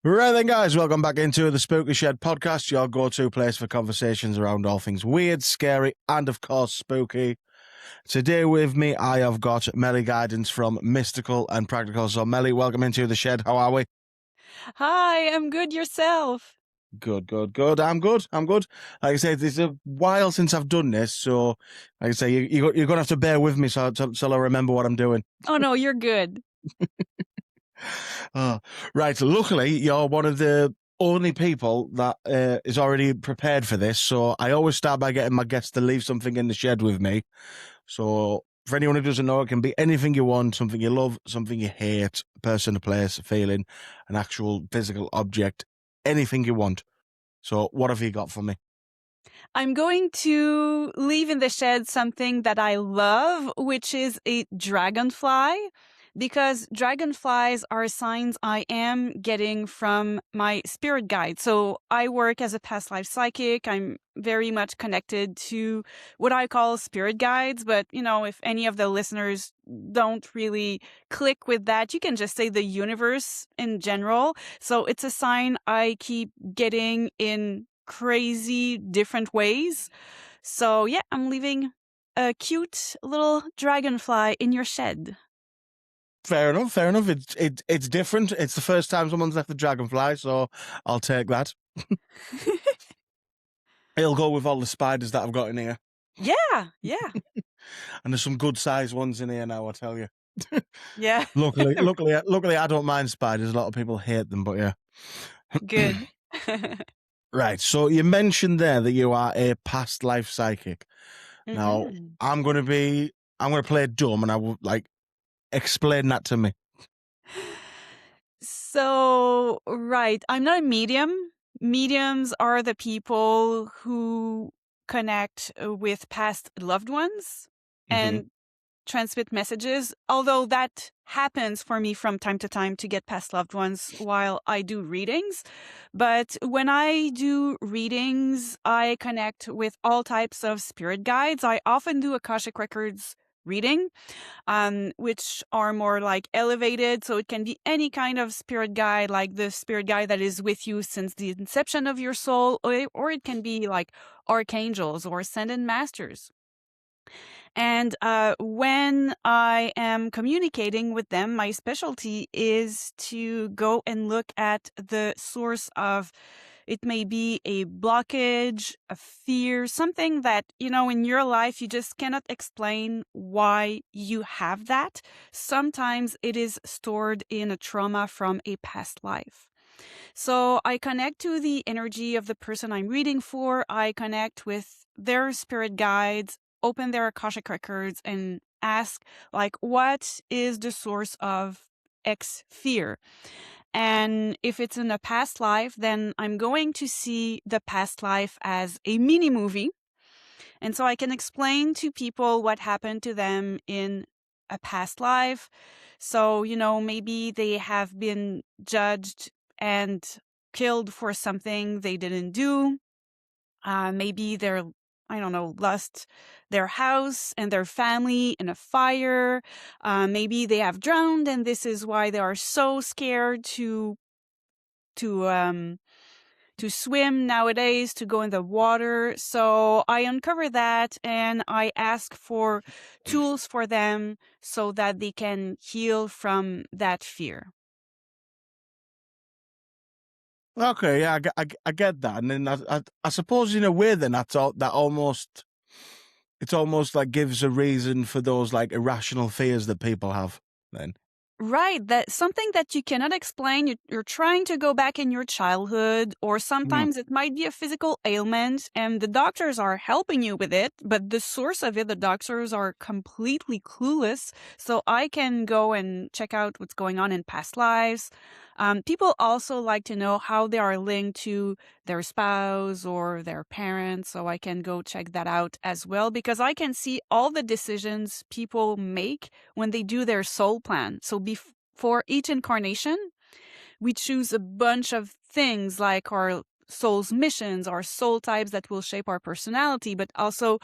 Right then, guys, welcome back into the Spooky Shed podcast, your go-to place for conversations around all things weird, scary, and of course, spooky. Today with me, I have got Meli Guidance from Mystical and Practical. So, Meli, welcome into the shed. How are we? Hi, I'm good. Yourself? Good. I'm good. Like I said, it's a while since I've done this, so like I say, you're going to have to bear with me so I remember what I'm doing. Oh no, you're good. Right, luckily, you're one of the only people that is already prepared for this, so I always start by getting my guests to leave something in the shed with me. So for anyone who doesn't know, it can be anything you want, something you love, something you hate, a person, a place, a feeling, an actual physical object, anything you want. So what have you got for me? I'm going to leave in the shed something that I love, which is a dragonfly, because dragonflies are signs I am getting from my spirit guide. So I work as a past life psychic. I'm very much connected to what I call spirit guides. But, if any of the listeners don't really click with that, you can just say the universe in general. So it's a sign I keep getting in crazy different ways. So yeah, I'm leaving a cute little dragonfly in your shed. Fair enough. It's different. It's the first time someone's left the dragonfly, so I'll take that. It'll go with all the spiders that I've got in here. Yeah. And there's some good sized ones in here now, I tell you. Yeah. Luckily, I don't mind spiders. A lot of people hate them, but yeah. Good. Right. So you mentioned there that you are a past life psychic. Now, Mhm. I'm going to play dumb, and I will explain that to me. So, right, I'm not a medium. Mediums are the people who connect with past loved ones Mm-hmm. and transmit messages, although that happens for me from time to time to get past loved ones while I do readings. But when I do readings, I connect with all types of spirit guides. I often do Akashic Records reading, which are more like elevated. So it can be any kind of spirit guide, like the spirit guide that is with you since the inception of your soul, or it can be like archangels or ascended masters. And when I am communicating with them, my specialty is to go and look at the source of, it may be a blockage, a fear, something that, in your life, you just cannot explain why you have that. Sometimes it is stored in a trauma from a past life. So I connect to the energy of the person I'm reading for. I connect with their spirit guides, open their Akashic records, and ask, like, what is the source of X fear? And if it's in a past life, then I'm going to see the past life as a mini movie. And so I can explain to people what happened to them in a past life. So, maybe they have been judged and killed for something they didn't do. Maybe they're, I don't know, lost their house and their family in a fire. Maybe they have drowned, and this is why they are so scared to swim nowadays, to go in the water. So I uncover that and I ask for tools for them so that they can heal from that fear. Okay, yeah, I get that, and then I suppose in a way, then it's almost like gives a reason for those like irrational fears that people have. Then, Right, that something that you cannot explain. You're trying to go back in your childhood, or sometimes it might be a physical ailment, and the doctors are helping you with it, but the source of it, the doctors are completely clueless. So I can go and check out what's going on in past lives. People also like to know how they are linked to their spouse or their parents, so I can go check that out as well, because I can see all the decisions people make when they do their soul plan. So before each incarnation, we choose a bunch of things like our soul's missions, our soul types that will shape our personality, but also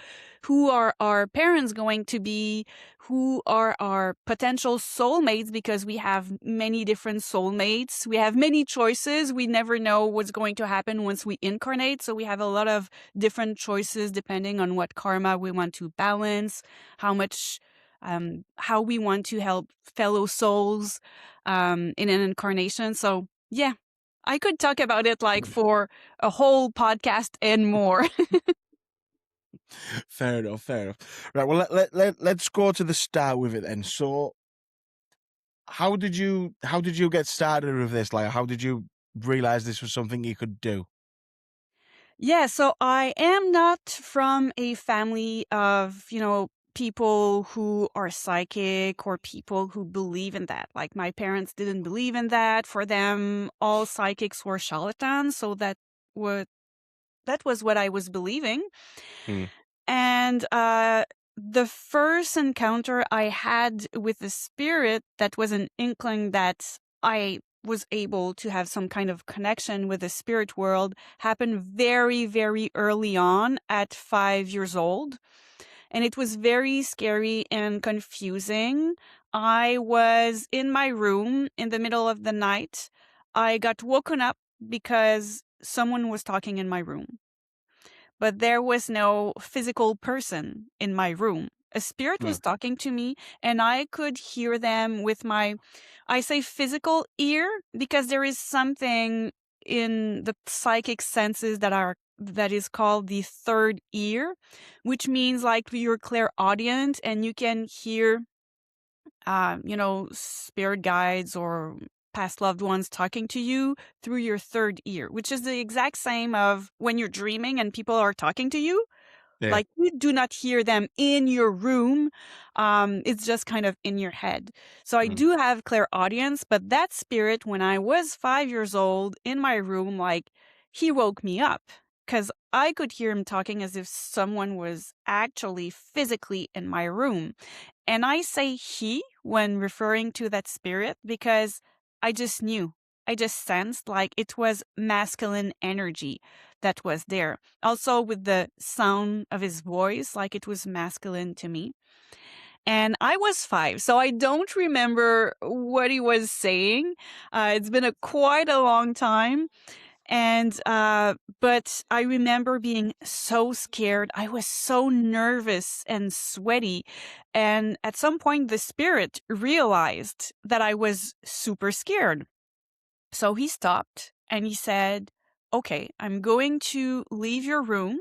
who are our parents going to be, who are our potential soulmates, because we have many different soulmates. We have many choices. We never know what's going to happen once we incarnate. So we have a lot of different choices depending on what karma we want to balance, how much, how we want to help fellow souls in an incarnation. So yeah, I could talk about it like for a whole podcast and more. Fair enough, fair enough. Right, well, let's go to the start with it then. So, how did you get started with this? Like, how did you realize this was something you could do? Yeah, so I am not from a family of, people who are psychic or people who believe in that. Like my parents didn't believe in that. For them, all psychics were charlatans. So that was what I was believing. Hmm. And the first encounter I had with the spirit that was an inkling that I was able to have some kind of connection with the spirit world happened very, very early on at 5 years old. And it was very scary and confusing. I was in my room in the middle of the night. I got woken up because someone was talking in my room, but there was no physical person in my room. A spirit Hmm. was talking to me, and I could hear them with my, I say physical ear, because there is something in the psychic senses that is called the third ear, which means like you're clairaudient and you can hear spirit guides or past loved ones talking to you through your third ear, which is the exact same of when you're dreaming and people are talking to you. Yeah. Like you do not hear them in your room. It's just kind of in your head. So I Hmm. do have clairaudience, but that spirit, when I was 5 years old in my room, like he woke me up because I could hear him talking as if someone was actually physically in my room. And I say he when referring to that spirit because I just knew. I just sensed like it was masculine energy that was there. Also with the sound of his voice, like it was masculine to me. And I was 5, so I don't remember what he was saying. It's been quite a long time. And but I remember being so scared. I was so nervous and sweaty. And at some point the spirit realized that I was super scared. So he stopped and he said, "Okay, I'm going to leave your room,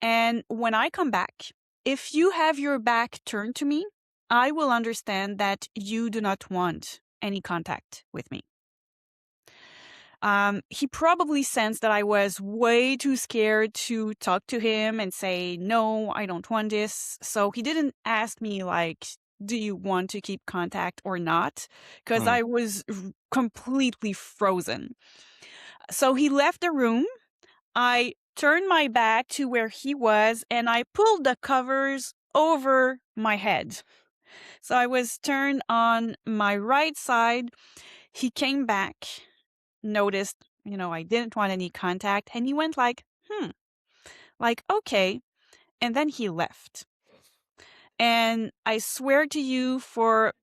and when I come back, if you have your back turned to me, I will understand that you do not want any contact with me." He probably sensed that I was way too scared to talk to him and say, "No, I don't want this." So he didn't ask me, like, "Do you want to keep contact or not?" Because Hmm. I was completely frozen. So he left the room. I turned my back to where he was and I pulled the covers over my head. So I was turned on my right side. He came back, noticed, I didn't want any contact, and he went like, okay. And then he left. And I swear to you, for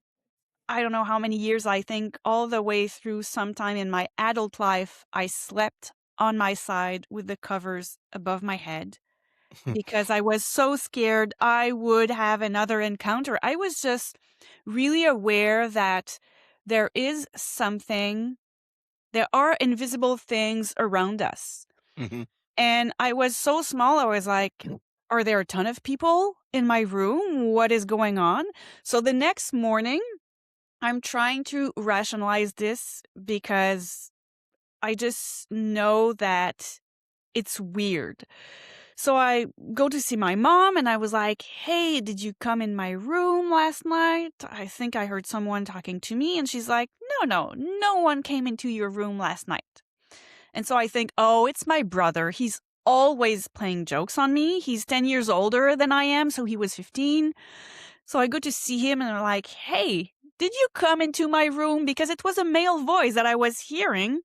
I don't know how many years, I think all the way through sometime in my adult life, I slept on my side with the covers above my head because I was so scared I would have another encounter. I was just really aware that there is something, there are invisible things around us. Mhm. And I was so small, I was like, are there a ton of people in my room? What is going on? So the next morning, I'm trying to rationalize this because I just know that it's weird. So I go to see my mom and I was like, "Hey, did you come in my room last night? I think I heard someone talking to me." And she's like, "No one came into your room last night." And so I think, "Oh, it's my brother. He's always playing jokes on me. He's 10 years older than I am, so he was 15." So I go to see him and I'm like, "Hey, did you come into my room?" Because it was a male voice that I was hearing.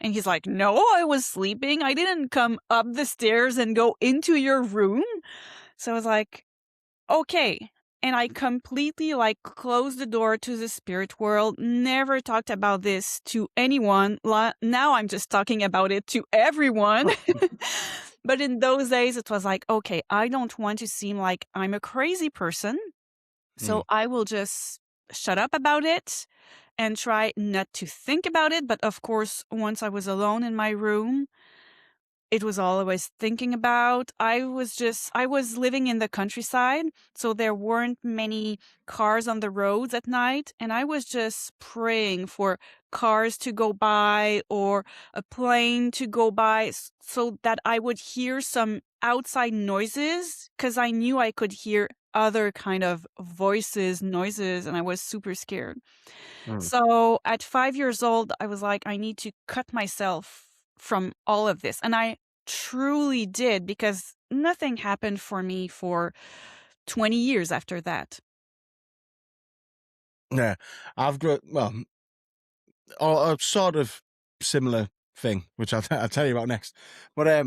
And he's like, no, I was sleeping. I didn't come up the stairs and go into your room. So I was like, okay. And I completely like closed the door to the spirit world, never talked about this to anyone. Now I'm just talking about it to everyone. But in those days, it was like, okay, I don't want to seem like I'm a crazy person. So Mm. I will just shut up about it and try not to think about it. But of course, once I was alone in my room, it was all I was thinking about. I was living in the countryside, so there weren't many cars on the roads at night. And I was just praying for cars to go by or a plane to go by so that I would hear some outside noises because I knew I could hear other kind of voices, noises, and I was super scared. Mm. So at 5 years old, I was like, I need to cut myself from all of this. And I truly did because nothing happened for me for 20 years after that. Yeah, I've got a sort of similar thing, which I'll tell you about next. But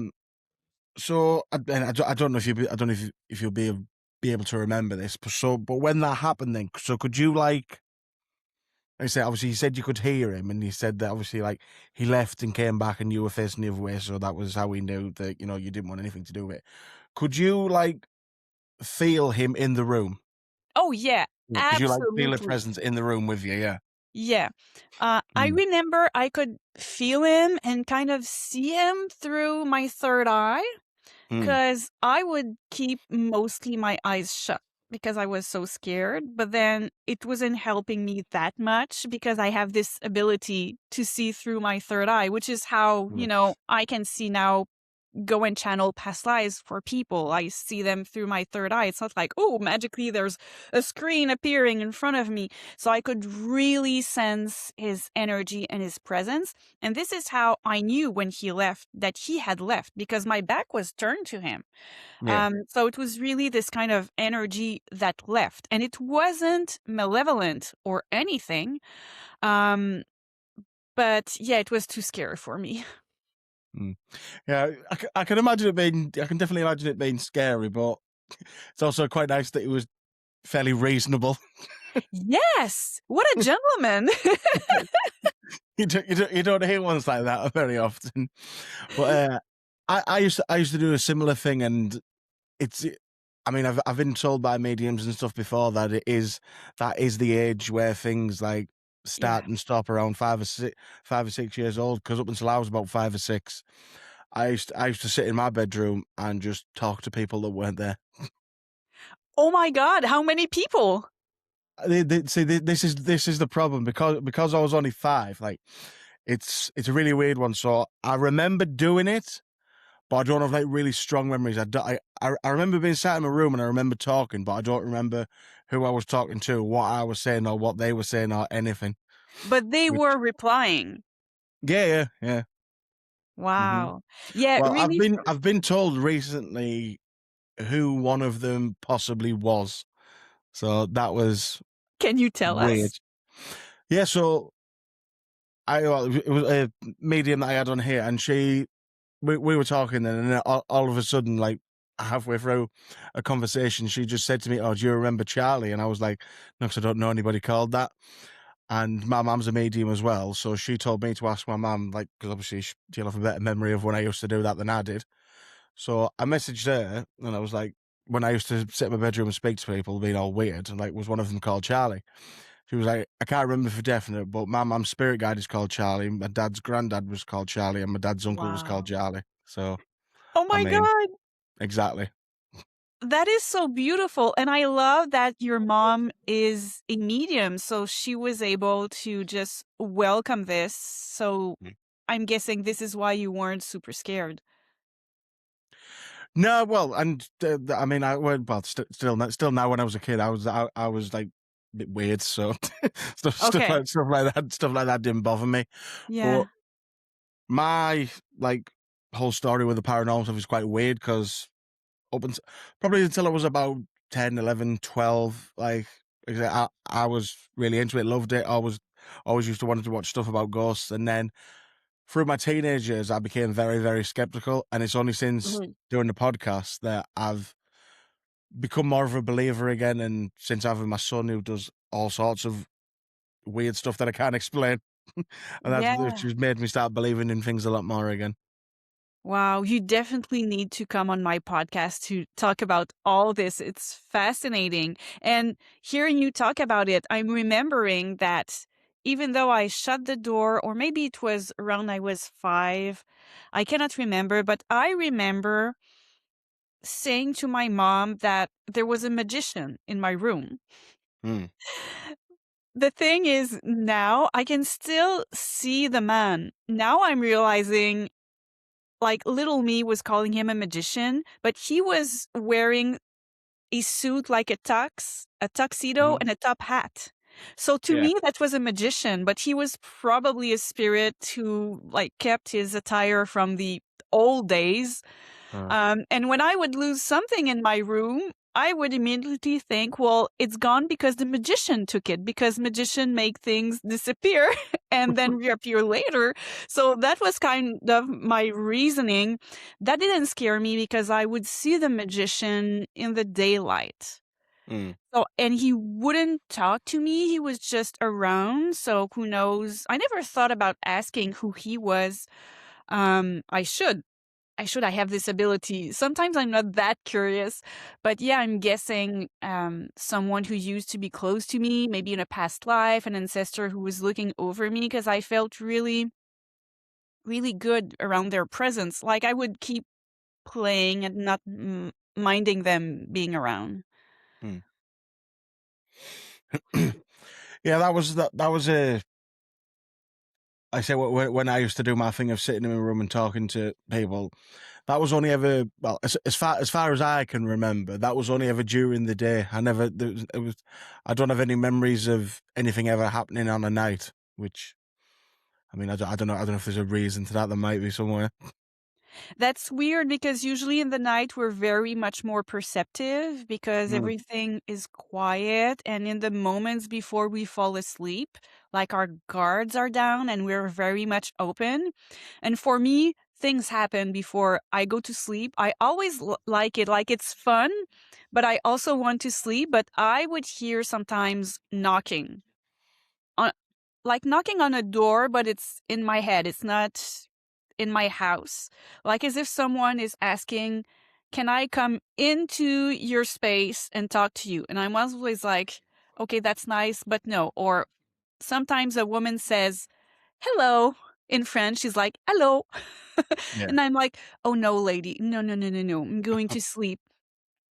so I don't know if I don't know if you'll be able to remember this. But when that happened, then could you like I say obviously you said you could hear him, and you said that obviously like he left and came back, and you were facing the other way, so that was how we knew that you didn't want anything to do with it. Could you like feel him in the room? Oh, yeah, Could you like feel a absolutely. presence in the room with you? Yeah. Yeah. I Mm. remember I could feel him and kind of see him through my third eye. Mm. 'Cause I would keep mostly my eyes shut because I was so scared, but then it wasn't helping me that much because I have this ability to see through my third eye, which is how, Mm. I can see now, go and channel past lives for people. I see them through my third eye. It's not like, oh, magically there's a screen appearing in front of me. So I could really sense his energy and his presence. And this is how I knew when he left that he had left because my back was turned to him. Yeah. So it was really this kind of energy that left. And it wasn't malevolent or anything. Um, but yeah, it was too scary for me. Mm. Yeah, I can imagine it being. I can definitely imagine it being scary, but it's also quite nice that it was fairly reasonable. Yes! What a gentleman! You don't hear ones like that very often. But I used to do a similar thing, and it's. I mean, I've been told by mediums and stuff before that that is the age where things like Yeah. start and stop around 5 or 6 years old. Because up until I was about 5 or 6, I used to sit in my bedroom and just talk to people that weren't there. Oh my god, how many people? See, this is the problem because I was only 5. Like, it's a really weird one. So I remember doing it, but I don't have like really strong memories. I remember being sat in a room and I remember talking, but I don't remember who I was talking to, what I was saying, or what they were saying, or anything. But they Which, were replying. yeah. Hmm. Wow. Yeah, Well, really. I've been told recently who one of them possibly was, so that was Can you tell weird. us? Yeah, so it was a medium that I had on here, and we were talking then, and then all of a sudden, like halfway through a conversation, she just said to me, "Oh, do you remember Charlie?" And I was like, "No, 'cause I don't know anybody called that." And my mum's a medium as well, so she told me to ask my mum, like, because obviously she'll have a better memory of when I used to do that than I did. So I messaged her, and I was like, when I used to sit in my bedroom and speak to people, being all weird, and like, was one of them called Charlie? She was like, I can't remember for definite, but my mum's spirit guide is called Charlie. My dad's granddad was called Charlie, and my dad's uncle was called Wow. Charlie. So, Oh I my mean, god. exactly. That is so beautiful. And I love that your mom is a medium, so she was able to just welcome this. So Mm. I'm guessing this is why you weren't super scared. No, well, and I mean, I went, well, still now. When I was a kid, I was like a bit weird, so Okay. stuff like that didn't bother me. But Yeah. my like whole story with the paranormal stuff is quite weird because up until probably until I was about 10, 11, 12, like I was really into it, loved it. Always used to want to watch stuff about ghosts, and then through my teenage years, I became very, very skeptical, and it's only since Mhm. doing the podcast that I've become more of a believer again. And since having my son who does all sorts of weird stuff that I can't explain, and that's which Yeah. has made me start believing in things a lot more again. Wow, you definitely need to come on my podcast to talk about all this. It's fascinating. And hearing you talk about it, I'm remembering that even though I shut the door, or maybe it was around I was 5, I cannot remember, but I remember saying to my mom that there was a magician in my room. Mm. The thing is, now I can still see the man. Now I'm realizing, like, little me was calling him a magician, but he was wearing a suit like a tuxedo, Mhm. and a top hat. So to Yeah. me, that was a magician, but he was probably a spirit who, like, kept his attire from the old days. Uh, And when I would lose something in my room, I would immediately think, well, it's gone because the magician took it, because magician make things disappear and then reappear later. So that was kind of my reasoning. That didn't scare me because I would see the magician in the daylight. mm. So, and he wouldn't talk to me. He was just around. So who knows? I never thought about asking who he was. I should. I have this ability. Sometimes I'm not that curious, but yeah, I'm guessing someone who used to be close to me, maybe in a past life, an ancestor who was looking over me, because I felt really, really good around their presence. Like I would keep playing and not minding them being around. Mm. Yeah, that was a. I say when I used to do my thing of sitting in a room and talking to people, that was only ever, well, as far as I can remember, that was only ever during the day. I don't have any memories of anything ever happening on a night. Which, I mean, I don't know if there's a reason to that. There might be somewhere. That's weird because usually in the night we're very much more perceptive because Mm. everything is quiet. And in the moments before we fall asleep, like our guards are down and we're very much open. And for me, things happen before I go to sleep. I always like it, like it's fun, but I also want to sleep. But I would hear sometimes knocking on, like knocking on a door, but it's in my head. It's not in my house. Like as if someone is asking, "Can I come into your space and talk to you?" And I'm always like, "Okay, that's nice, but no." Or sometimes a woman says, "Hello." In French, she's like, "Hello." Yeah. And I'm like, "Oh no, lady. No, no, no, no, no. I'm going to sleep."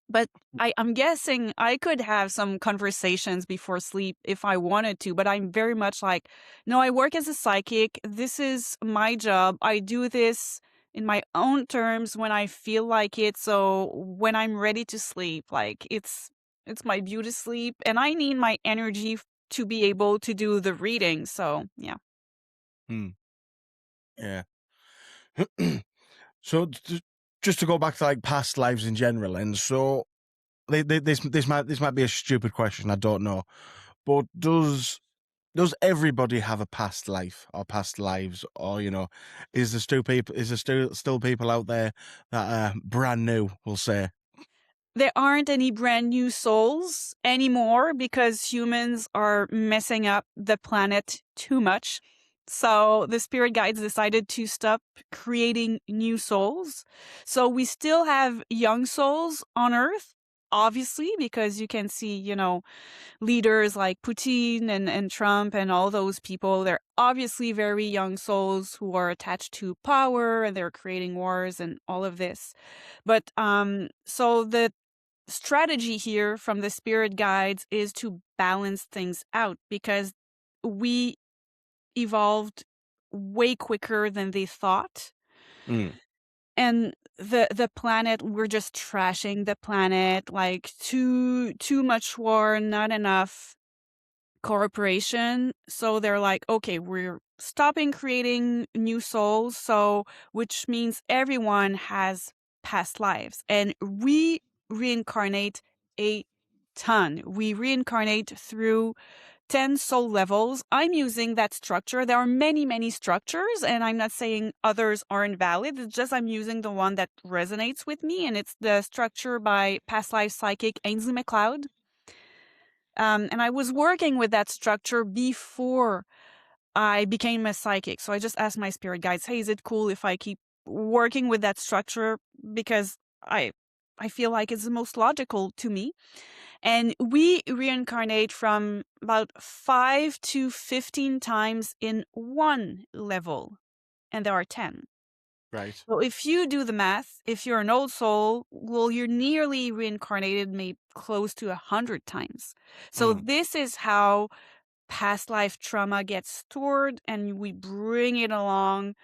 But I'm guessing I could have some conversations before sleep if I wanted to, but I'm very much like, no, I work as a psychic. This is my job. I do this in my own terms when I feel like it. So when I'm ready to sleep, like it's my due to sleep, and I need my energy to be able to do the reading. So yeah. Mm. Yeah. So just to go back to like past lives in general, and so this might be a stupid question. I don't know, but does everybody have a past life or past lives, or is there still people out there that are brand new? We'll say. There aren't any brand new souls anymore because humans are messing up the planet too much. So the spirit guides decided to stop creating new souls. So we still have young souls on Earth, obviously, because you can see, leaders like Putin and Trump and all those people. They're obviously very young souls who are attached to power and they're creating wars and all of this. But so the strategy here from the spirit guides is to balance things out because we evolved way quicker than they thought, Mm. and the planet, we're just trashing the planet, like too much war, not enough cooperation. So they're like, okay, we're stopping creating new souls, so which means everyone has past lives, and we reincarnate a ton. We reincarnate through 10 soul levels. I'm using that structure. There are many, many structures, and I'm not saying others aren't valid. It's just I'm using the one that resonates with me, and it's the structure by past life psychic Ainsley MacLeod. And I was working with that structure before I became a psychic. So I just asked my spirit guides, hey, is it cool if I keep working with that structure? Because I feel like it's the most logical to me. And we reincarnate from about 5 to 15 times in one level. And there are 10. Right. So if you do the math, if you're an old soul, well, you're nearly reincarnated, maybe close to 100 times. So this is how past life trauma gets stored, and we bring it along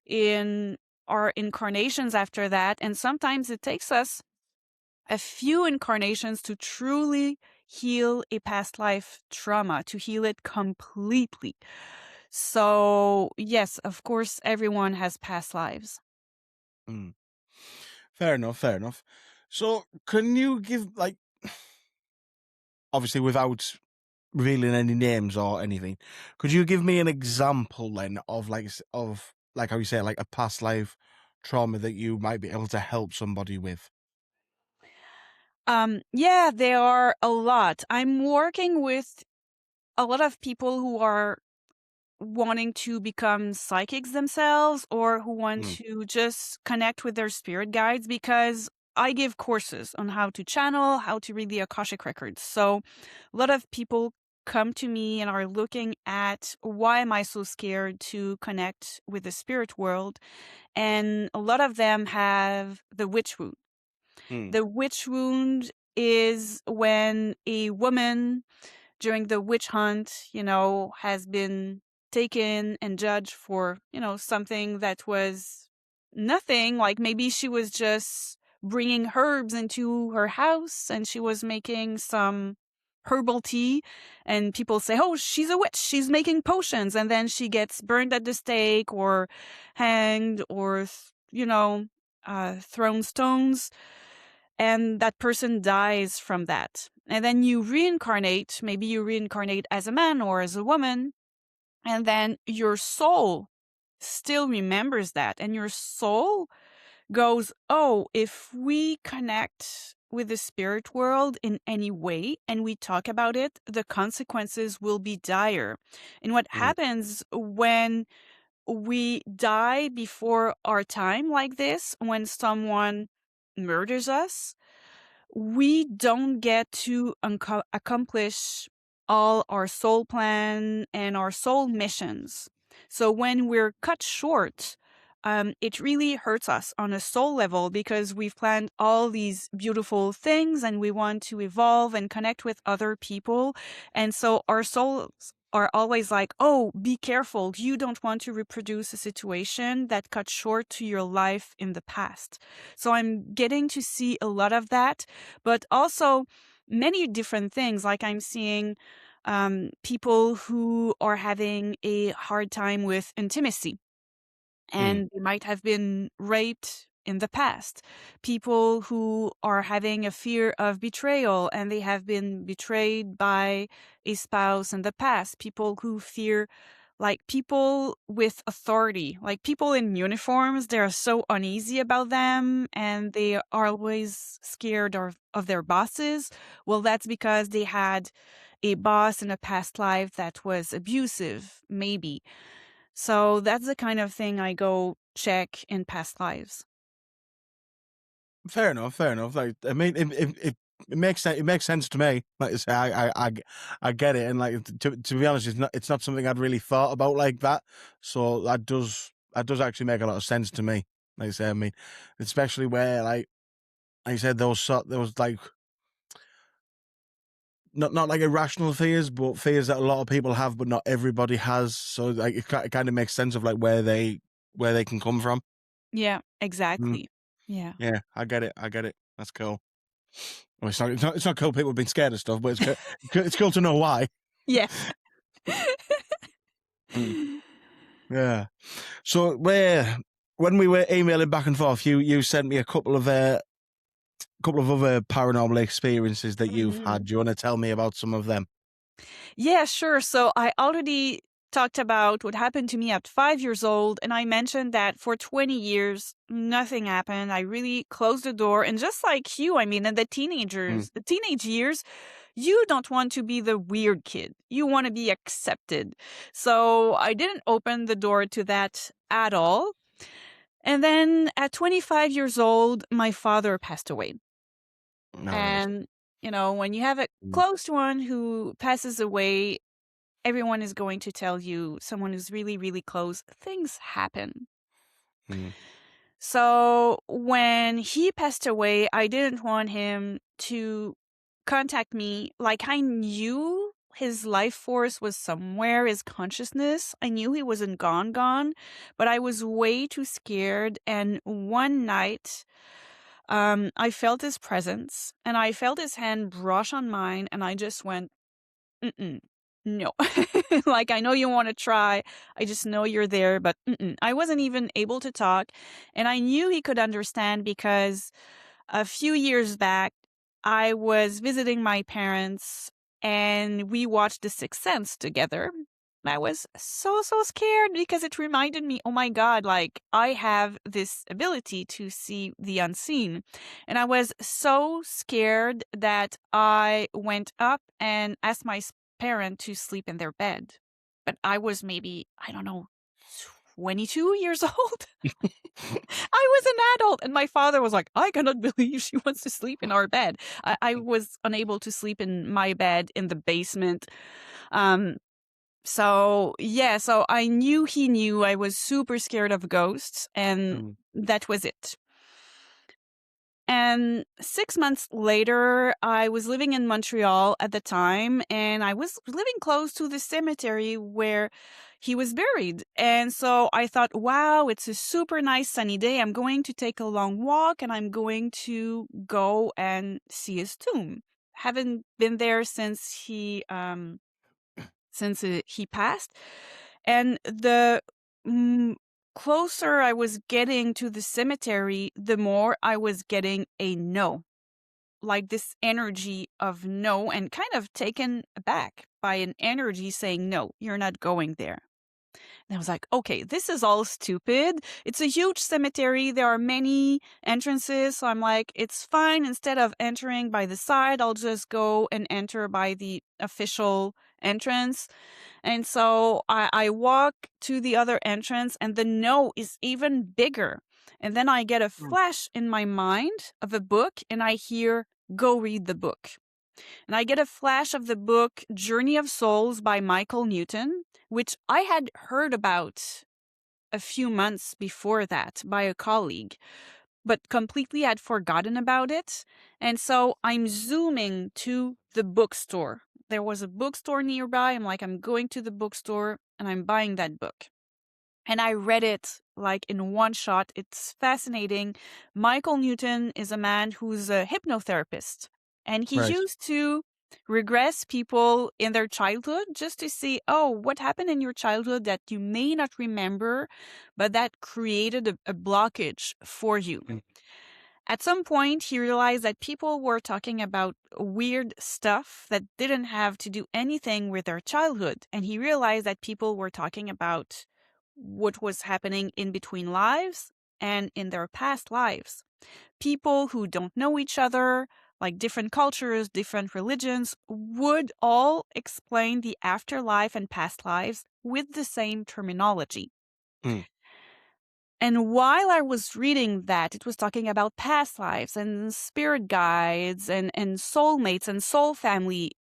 in our incarnations after that. And sometimes it takes us a few incarnations to truly heal a past life trauma, to heal it completely. So, yes, of course, everyone has past lives. Mm. Fair enough. Fair enough. So, can you give, like, obviously without revealing any names or anything, could you give me an example then of like how you say, like a past life trauma that you might be able to help somebody with? Yeah, there are a lot. I'm working with a lot of people who are wanting to become psychics themselves, or who want Mm. to just connect with their spirit guides, because I give courses on how to channel, how to read the Akashic records. So a lot of people come to me and are looking at, why am I so scared to connect with the spirit world? And a lot of them have the witch wound. Mm. The witch wound is when a woman during the witch hunt, has been taken and judged for, something that was nothing. Like maybe she was just bringing herbs into her house and she was making some herbal tea, and people say, oh, she's a witch, she's making potions. And then she gets burned at the stake or hanged or, thrown stones, and that person dies from that. And then you reincarnate, maybe you reincarnate as a man or as a woman, and then your soul still remembers that. And your soul goes, oh, if we connect with the spirit world in any way and we talk about it, the consequences will be dire. And what Mm. happens when we die before our time like this, when someone murders us, we don't get to accomplish all our soul plan and our soul missions. So when we're cut short, it really hurts us on a soul level, because we've planned all these beautiful things and we want to evolve and connect with other people. And so our souls are always like, oh, be careful. You don't want to reproduce a situation that cut short to your life in the past. So I'm getting to see a lot of that, but also many different things. Like I'm seeing people who are having a hard time with intimacy, Mm. and they might have been raped in the past. People who are having a fear of betrayal and they have been betrayed by a spouse in the past. People who fear, like people with authority, like people in uniforms, they're so uneasy about them and they are always scared of their bosses. Well, that's because they had a boss in a past life that was abusive, maybe. So that's the kind of thing I go check in past lives. Fair enough. Fair enough. Like, I mean, it makes sense. It makes sense to me. Like I say, I get it. And like to be honest, it's not something I'd really thought about like that. So that does actually make a lot of sense to me. Like I say, I mean, especially where like you said, there was like not like irrational fears, but fears that a lot of people have, but not everybody has. So like it kind of makes sense of like where they can come from. Yeah, Mm. exactly. Yeah. Yeah, I get it. I get it. That's cool. Well, it's not cool people being scared of stuff, but it's cool to know why. Yeah. Mm. Yeah. So when we were emailing back and forth, you sent me a couple of other paranormal experiences that you've Mhm. had. Do you want to tell me about some of them? Yeah, sure. So I already talked about what happened to me at 5 years old, and I mentioned that for 20 years, nothing happened. I really closed the door. And just like you, I mean, in Mm. the teenage years, you don't want to be the weird kid. You want to be accepted. So I didn't open the door to that at all. And then at 25 years old, my father passed away. No, rest. And, when you have a Mm. close one who passes away, everyone is going to tell you, someone who's really, really close, things happen. Mm. So when he passed away, I didn't want him to contact me. Like, I knew his life force was somewhere, his consciousness. I knew he wasn't gone, but I was way too scared. And one night, I felt his presence and I felt his hand brush on mine, and I just went, mm-mm, no. Like, I know you want to try. I just know you're there, but mm-mm. I wasn't even able to talk. And I knew he could understand because a few years back, I was visiting my parents and we watched The Sixth Sense together. I was so, so scared because it reminded me, oh my God, like I have this ability to see the unseen. And I was so scared that I went up and asked my parent to sleep in their bed. But I was maybe, I don't know, 22 years old. I was an adult, and my father was like, I cannot believe she wants to sleep in our bed. I was unable to sleep in my bed in the basement. Um, so, yeah, so I knew he knew I was super scared of ghosts, and Mm. that was it. And 6 months later, I was living in Montreal at the time, and I was living close to the cemetery where he was buried. And so I thought, wow, it's a super nice sunny day. I'm going to take a long walk and I'm going to go and see his tomb. Haven't been there since he passed. And the mm, closer I was getting to the cemetery, the more I was getting a no, like this energy of no, and kind of taken aback by an energy saying, no, you're not going there. And I was like, okay, this is all stupid. It's a huge cemetery. There are many entrances. So I'm like, it's fine. Instead of entering by the side, I'll just go and enter by the official entrance. And so I walk to the other entrance, and the no is even bigger. And then I get a Mm. flash in my mind of a book, and I hear, go read the book. And I get a flash of the book Journey of Souls by Michael Newton, which I had heard about a few months before that by a colleague, but completely had forgotten about it. And so I'm zooming to the bookstore. There was a bookstore nearby. I'm like, I'm going to the bookstore and I'm buying that book. And I read it like in one shot. It's fascinating. Michael Newton is a man who's a hypnotherapist, and he Right. used to regress people in their childhood just to see, oh, what happened in your childhood that you may not remember, but that created a blockage for you. Mm. At some point, he realized that people were talking about weird stuff that didn't have to do anything with their childhood. And he realized that people were talking about what was happening in between lives and in their past lives. People who don't know each other, like different cultures, different religions, would all explain the afterlife and past lives with the same terminology. Mm. And while I was reading that, it was talking about past lives and spirit guides and soulmates and soul family.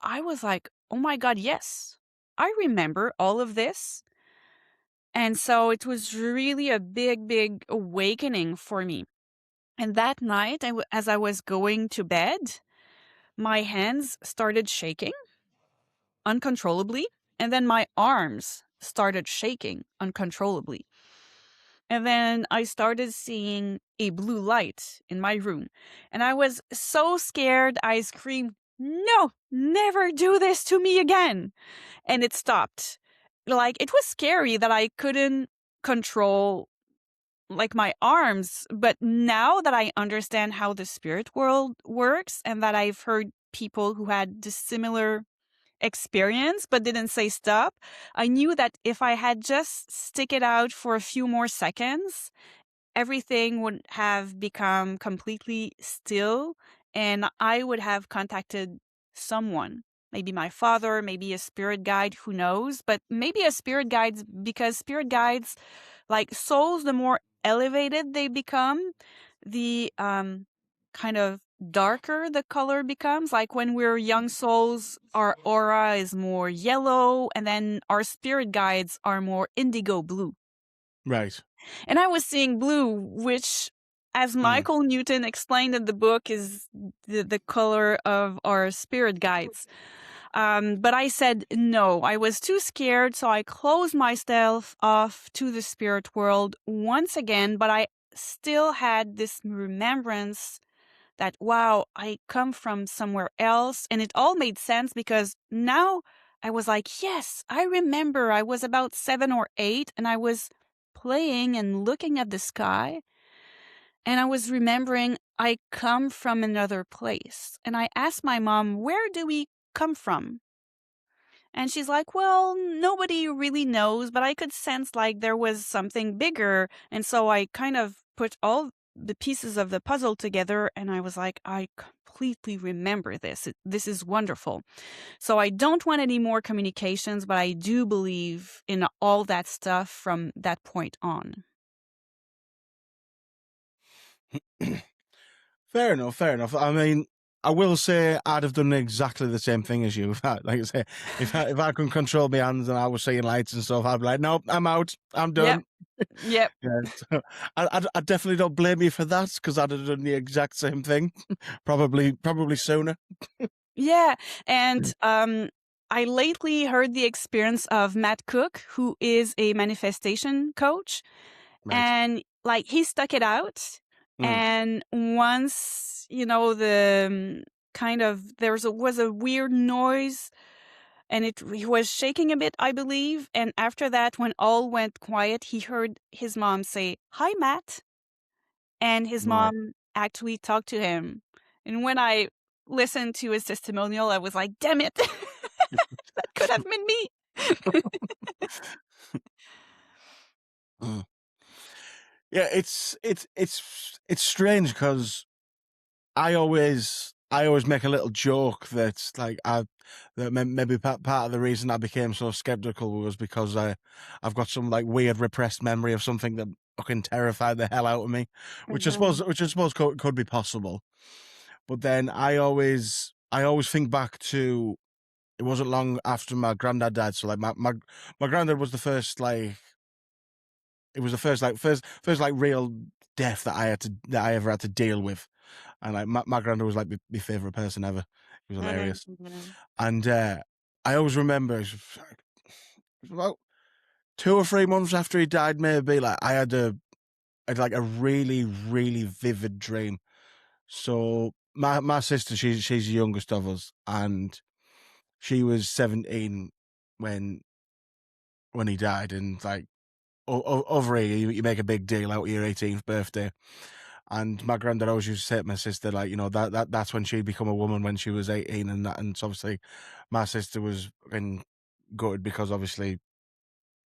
I was like, oh my God, yes, I remember all of this. And so it was really a big, big awakening for me. And that night, as I was going to bed, my hands started shaking uncontrollably. And then my arms started shaking uncontrollably. And then I started seeing a blue light in my room. And I was so scared, I screamed, no, never do this to me again. And it stopped. Like, it was scary that I couldn't control like my arms, but now that I understand how the spirit world works and that I've heard people who had similar experience but didn't say stop, I knew that if I had just stick it out for a few more seconds, everything would have become completely still and I would have contacted someone. Maybe my father, maybe a spirit guide, who knows? But maybe a spirit guide, because spirit guides, like souls, the more elevated they become, the kind of darker the color becomes. Like when we're young souls, our aura is more yellow, and then our spirit guides are more indigo blue. Right. And I was seeing blue, which, as Mm. Michael Newton explained in the book, is the color of our spirit guides. But I said no. I was too scared, so I closed myself off to the spirit world once again. But I still had this remembrance that, wow, I come from somewhere else. And it all made sense because now I was like, yes, I remember I was about 7 or 8 and I was playing and looking at the sky. And I was remembering I come from another place. And I asked my mom, where do we come from? And she's like, well, nobody really knows, but I could sense like there was something bigger. And so I kind of put all the pieces of the puzzle together and I was like, I completely remember this. This is wonderful. So I don't want any more communications, but I do believe in all that stuff from that point on. Fair enough. Fair enough. I mean, I will say I'd have done exactly the same thing as you. Like I say, if I could control my hands and I was seeing lights and stuff, I'd be like, nope, I'm out. I'm Yep. done. Yep. Yeah, so I definitely don't blame you for that because I'd have done the exact same thing, probably sooner. Yeah. And I lately heard the experience of Matt Cook, who is a manifestation coach. Right. And like he stuck it out. Mm. And once, the kind of was a weird noise and he was shaking a bit, I believe. And after that, when all went quiet, he heard his mom say, "Hi, Matt." And his Right. mom actually talked to him. And when I listened to his testimonial, I was like, damn it, that could have been me. Mm. Yeah, it's strange because I always make a little joke that maybe part of the reason I became so skeptical was because I've got some like weird repressed memory of something that fucking terrified the hell out of me, which I suppose could be possible. But then I always think back to it wasn't long after my granddad died. So like my granddad was the first like it was the first like real death that I ever had to deal with. And like my granddad was like my favorite person ever. He was hilarious. Mhm. And I always remember it was about 2 or 3 months after he died, maybe like I had like a really, really vivid dream. So my sister, she's the youngest of us, and she was 17 when he died, and like over here, you make a big deal out of your 18th birthday. And my granddad always used to say to my sister, like, that's when she'd become a woman when she was 18, and that. And so obviously, my sister was gutted because obviously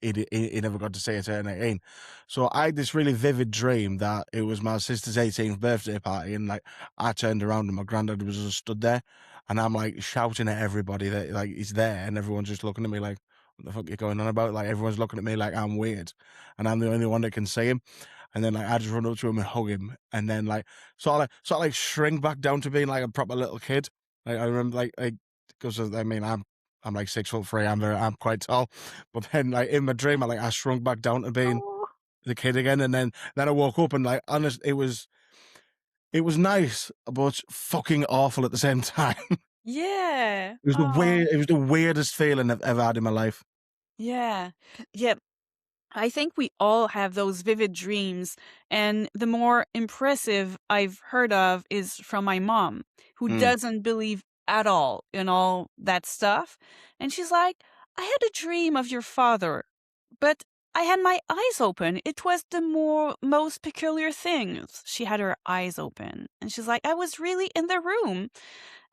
he never got to say it at 18. So I had this really vivid dream that it was my sister's 18th birthday party, and like I turned around and my granddad was just stood there, and I'm like shouting at everybody that like he's there, and everyone's just looking at me like, "What the fuck are you going on about?" Like everyone's looking at me like I'm weird, and I'm the only one that can see him. And then like I just run up to him and hug him, and then like sort of like shrink back down to being like a proper little kid. Like I remember like because I mean I'm like 6'3". I'm quite tall, but then like in my dream I shrunk back down to being Oh, the kid again, and then I woke up and like honest it was nice but fucking awful at the same time. yeah. It was Oh, the weirdest feeling I've ever had in my life. yeah. Yeah. I think we all have those vivid dreams, and the more impressive I've heard of is from my mom, who Mm. doesn't believe at all in all that stuff. And she's like, I had a dream of your father, but I had my eyes open. It was the most peculiar things. She had her eyes open, and she's like, I was really in the room.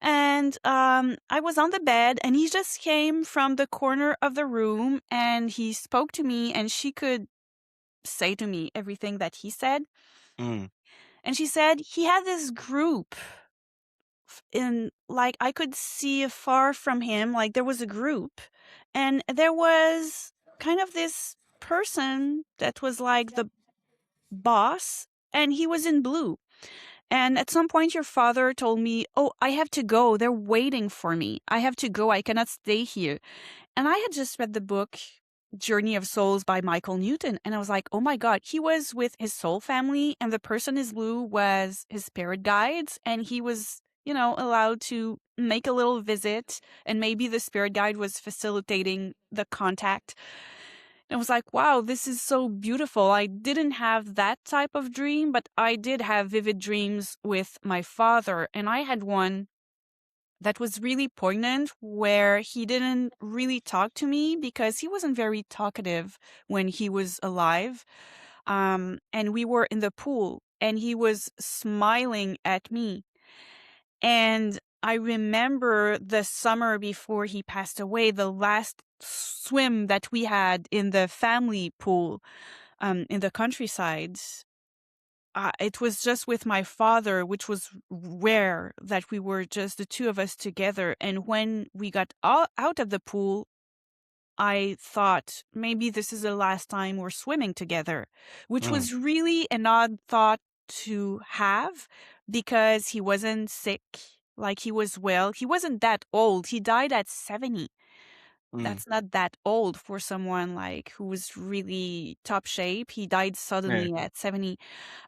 And I was on the bed, and he just came from the corner of the room, and he spoke to me, and she could say to me everything that he said. Mm. And she said he had this group in, like, I could see far from him, like there was a group, and there was kind of this person that was like the boss, and he was in blue. And at some point, your father told me, oh, I have to go. They're waiting for me. I have to go. I cannot stay here. And I had just read the book Journey of Souls by Michael Newton. And I was like, oh my God, he was with his soul family, and the person in blue was his spirit guides. And he was, allowed to make a little visit. And maybe the spirit guide was facilitating the contact. I was like, wow, this is so beautiful. I didn't have that type of dream, but I did have vivid dreams with my father. And I had one that was really poignant where he didn't really talk to me because he wasn't very talkative when he was alive. And we were in the pool, and he was smiling at me. And I remember the summer before he passed away, the last swim that we had in the family pool, in the countryside. It was just with my father, which was rare that we were just the two of us together. And when we got out of the pool, I thought maybe this is the last time we're swimming together, which Mm. was really an odd thought to have because he wasn't sick. Like, he was well. He wasn't that old. He died at 70. Mm. That's not that old for someone like who was really top shape. He died Yeah. suddenly at 70.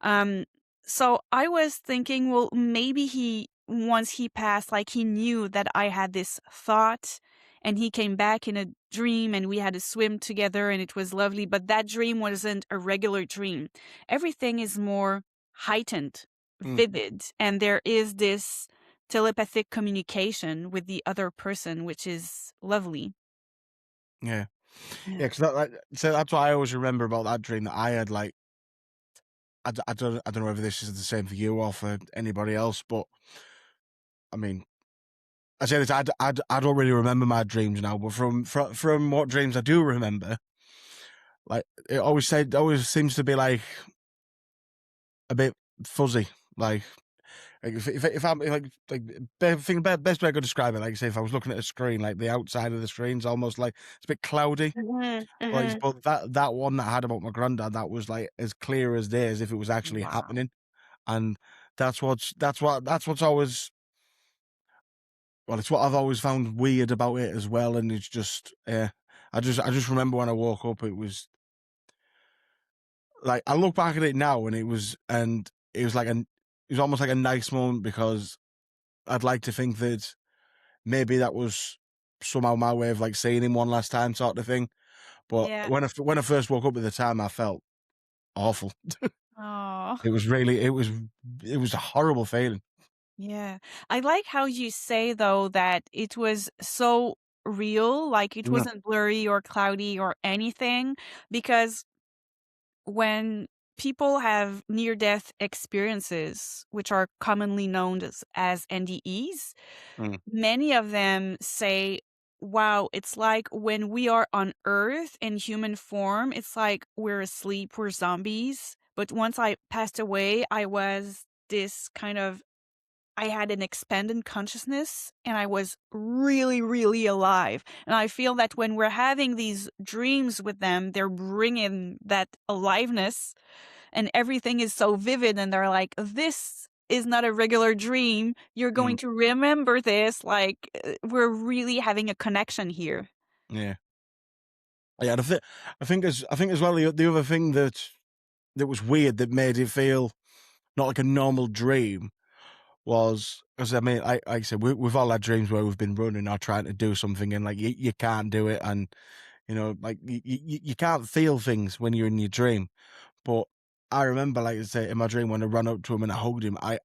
Um, so I was thinking, well, maybe once he passed, like, he knew that I had this thought, and he came back in a dream, and we had a swim together, and it was lovely. But that dream wasn't a regular dream. Everything is more heightened, Mm. vivid, and there is this telepathic communication with the other person, which is lovely. Yeah. Yeah. Yeah. Because so that's what I always remember about that dream that I had. Like, I don't know whether this is the same for you or for anybody else, but I mean, I say this, I don't really remember my dreams now, but from what dreams I do remember, like it always seems to be like a bit fuzzy. Like if I'm like best way I could describe it, like say if I was looking at a screen, like the outside of the screen's almost like it's a bit cloudy. Mhm, Like, mhm. but that one that I had about my granddad, that was like as clear as day as if it was actually Wow. happening. And that's what's always, well, it's what I've always found weird about it as well. And it's just I just remember when I woke up, it was like I look back at it now, and it was like it was almost like a nice moment because I'd like to think that maybe that was somehow my way of like seeing him one last time, sort of thing. But Yeah. when I first woke up at the time, I felt awful. Oh, It was really it was a horrible feeling. yeah. I like how you say, though, that it was so real, like it Mm. wasn't blurry or cloudy or anything, because when people have near-death experiences, which are commonly known as NDEs, Mm. many of them say, wow, it's like when we are on Earth in human form, it's like we're asleep, we're zombies. But once I passed away, I had an expanded consciousness, and I was really, really alive. And I feel that when we're having these dreams with them, they're bringing that aliveness, and everything is so vivid, and they're like, this is not a regular dream. You're Mm. going to remember this. Like, we're really having a connection here. Yeah. Yeah, and I think as well the other thing that was weird that made it feel not like a normal dream was, because I mean, like I said, we've all had dreams where we've been running or trying to do something, and like you can't do it, and like you can't feel things when you're in your dream. But I remember, like I say, in my dream when I ran up to him and I hugged him, I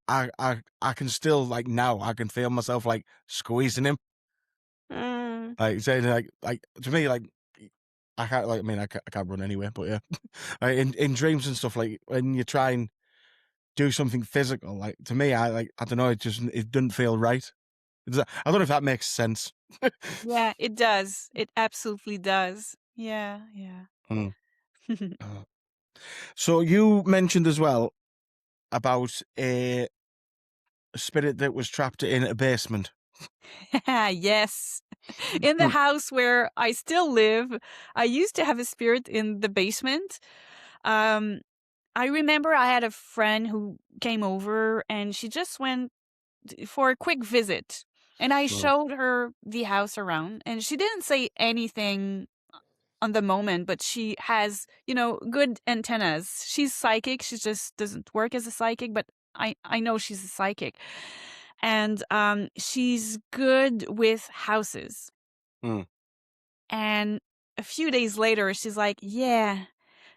can still, like, now I can feel myself like squeezing him, Mm. like saying, like to me, like. I can't like. I mean, I can't run anyway, but yeah, in dreams and stuff, like when you try and do something physical, like to me, I don't know, it doesn't feel right. I don't know if that makes sense. Yeah, it does. It absolutely does. Yeah, yeah. Mm. Uh, So you mentioned as well about a spirit that was trapped in a basement. Yes. In the Mm. house where I still live, I used to have a spirit in the basement. Um, I remember I had a friend who came over and she just went for a quick visit. And I Mm. showed her the house around, and she didn't say anything on the moment, but she has, good antennas. She's psychic. She just doesn't work as a psychic, but I know she's a psychic. And she's good with houses. Mm. And a few days later, she's like, "Yeah,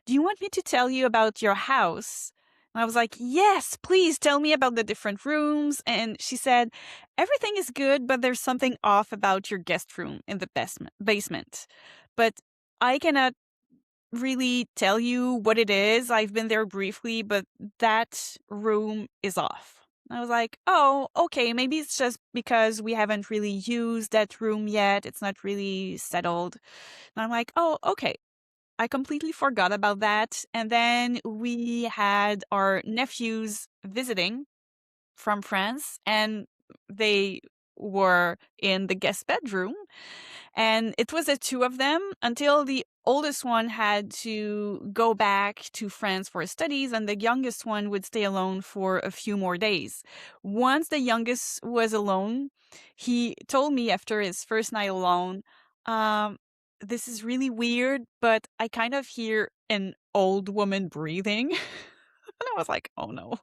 do you want me to tell you about your house?" And I was like, "Yes, please tell me about the different rooms." And she said, "Everything is good, but there's something off about your guest room in the basement. But I cannot really tell you what it is. I've been there briefly, but that room is off." I was like, "Oh, okay, maybe it's just because we haven't really used that room yet. It's not really settled." And I'm like, "Oh, okay." I completely forgot about that. And then we had our nephews visiting from France, and they were in the guest bedroom. And it was the two of them until the oldest one had to go back to France for his studies, and the youngest one would stay alone for a few more days. Once the youngest was alone, he told me after his first night alone, um, "This is really weird, but I kind of hear an old woman breathing." And I was like, "Oh no."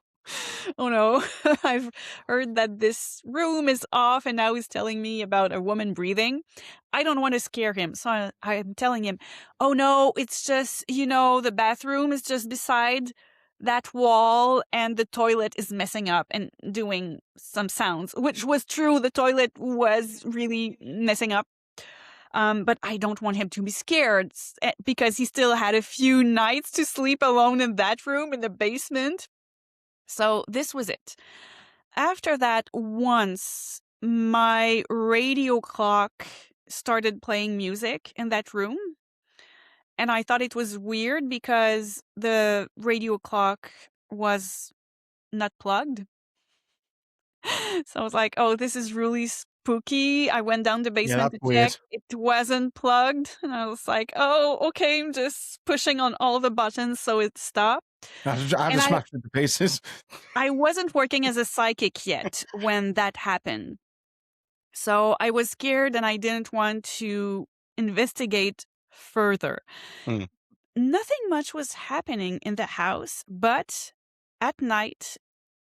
Oh no, I've heard that this room is off, and now he's telling me about a woman breathing. I don't want to scare him, so I'm telling him, "Oh no, it's just, the bathroom is just beside that wall, and the toilet is messing up and doing some sounds," which was true. The toilet was really messing up. But I don't want him to be scared because he still had a few nights to sleep alone in that room in the basement. So this was it. After that, once my radio clock started playing music in that room, and I thought it was weird because the radio clock was not plugged. So I was like, "Oh, this is really spooky." I went down the Yeah, basement that's to check. weird. It wasn't plugged. And I was like, "Oh, okay." I'm just pushing on all the buttons so it stopped. I And just I smashed it to pieces. I wasn't working as a psychic yet when that happened. So I was scared and I didn't want to investigate further. Mm. Nothing much was happening in the house, but at night,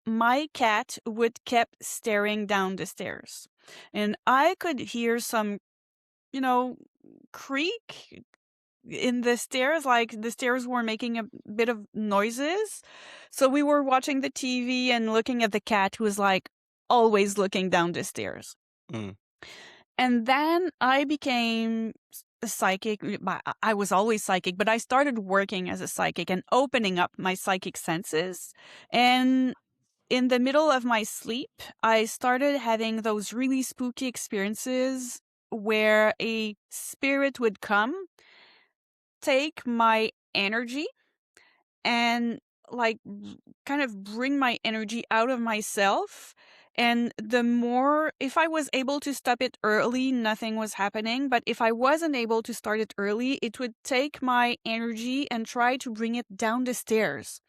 my cat would keep staring down the stairs. And I could hear some, you know, creak in the stairs, like the stairs were making a bit of noises. So we were watching the TV and looking at the cat who was like always looking down the stairs. Mm. And then I became a psychic. I was always psychic, but I started working as a psychic and opening up my psychic senses. And in the middle of my sleep, I started having those really spooky experiences where a spirit would come, take my energy, and like kind of bring my energy out of myself. And the more, if I was able to stop it early, nothing was happening. But if I wasn't able to start it early, it would take my energy and try to bring it down the stairs.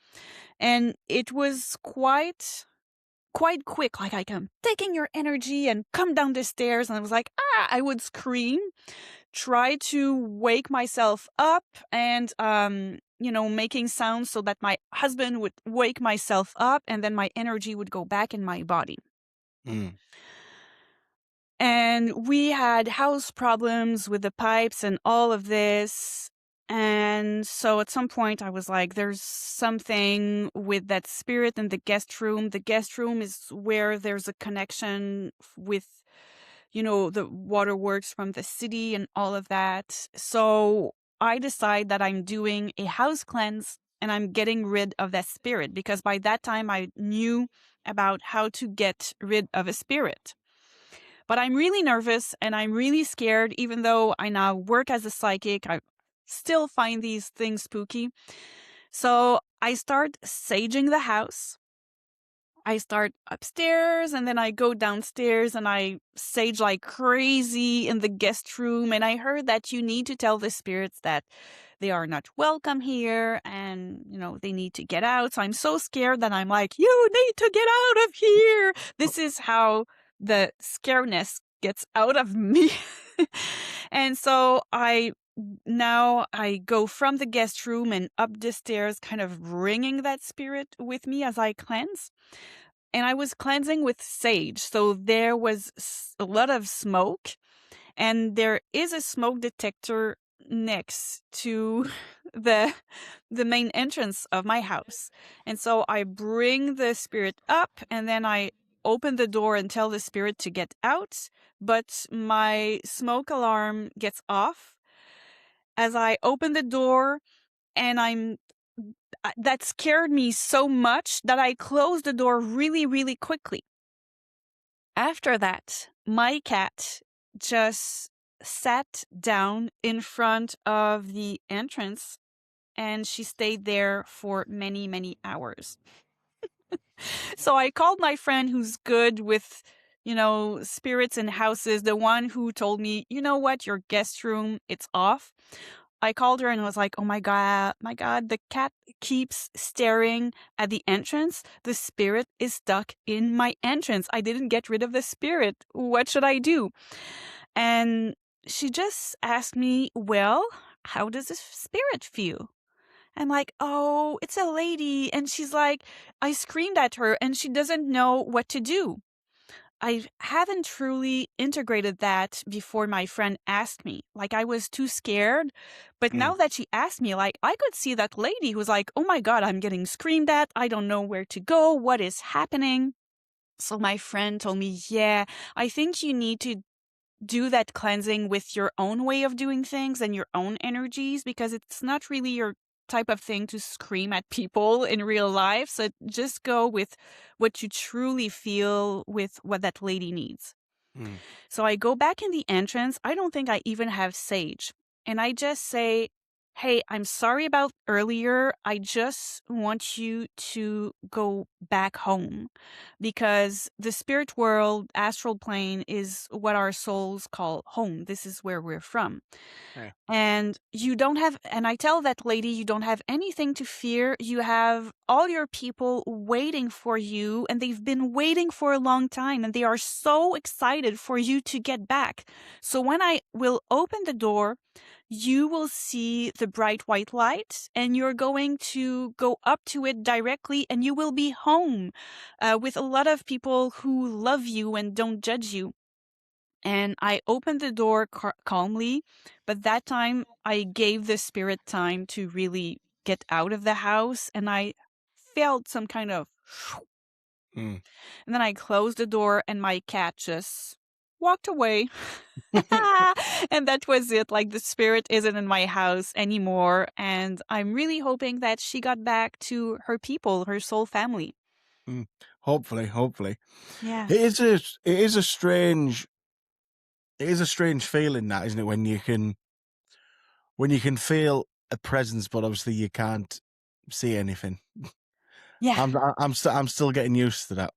And it was quite quick. Like, I'm taking your energy and come down the stairs. And I was like, I would scream, try to wake myself up, and making sounds so that my husband would wake myself up, and then my energy would go back in my body. Mm. And we had house problems with the pipes and all of this. And so at some point I was like, there's something with that spirit in the guest room. The guest room is where there's a connection with, the waterworks from the city and all of that. So I decide that I'm doing a house cleanse and I'm getting rid of that spirit, because by that time I knew about how to get rid of a spirit. But I'm really nervous and I'm really scared, even though I now work as a psychic. I still find these things spooky. So I start saging the house. I start upstairs and then I go downstairs and I sage like crazy in the guest room. And I heard that you need to tell the spirits that they are not welcome here and, they need to get out. So I'm so scared that I'm like, you need to get out of here. This is how the scaredness gets out of me. And so I go from the guest room and up the stairs, kind of bringing that spirit with me as I cleanse. And I was cleansing with sage. So there was a lot of smoke, and there is a smoke detector next to the main entrance of my house. And so I bring the spirit up and then I open the door and tell the spirit to get out, but my smoke alarm gets off as I open the door, and that scared me so much that I closed the door really, really quickly. After that, my cat just sat down in front of the entrance and she stayed there for many, many hours. So I called my friend who's good with, spirits and houses, the one who told me, you know what, your guest room, it's off. I called her and was like, oh my God, the cat keeps staring at the entrance. The spirit is stuck in my entrance. I didn't get rid of the spirit. What should I do? And she just asked me, well, how does the spirit feel? I'm like, oh, it's a lady. And she's like, I screamed at her and she doesn't know what to do. I haven't truly integrated that before my friend asked me. Like, I was too scared. But now Mm. that she asked me, like, I could see that lady who was like, oh my God, I'm getting screamed at. I don't know where to go. What is happening? So my friend told me, yeah, I think you need to do that cleansing with your own way of doing things and your own energies, because it's not really your type of thing to scream at people in real life. So just go with what you truly feel with what that lady needs. Mm. So I go back in the entrance. I don't think I even have sage. And I just say, hey, I'm sorry about earlier. I just want you to go back home, because the spirit world, astral plane, is what our souls call home. This is where we're from. Yeah. And I tell that lady, you don't have anything to fear. You have all your people waiting for you, and they've been waiting for a long time, and they are so excited for you to get back. So when I will open the door, you will see the bright white light, and you're going to go up to it directly, and you will be home with a lot of people who love you and don't judge you. And I opened the door calmly, but that time I gave the spirit time to really get out of the house, and I felt some kind of. Mm. And then I closed the door, and my cat just walked away. And that was it. Like, the spirit isn't in my house anymore. And I'm really hoping that she got back to her people, her soul family. Mm. Hopefully, hopefully. Yeah. It is a strange feeling, that, isn't it, when you can feel a presence, but obviously you can't see anything. Yeah. I'm still getting used to that.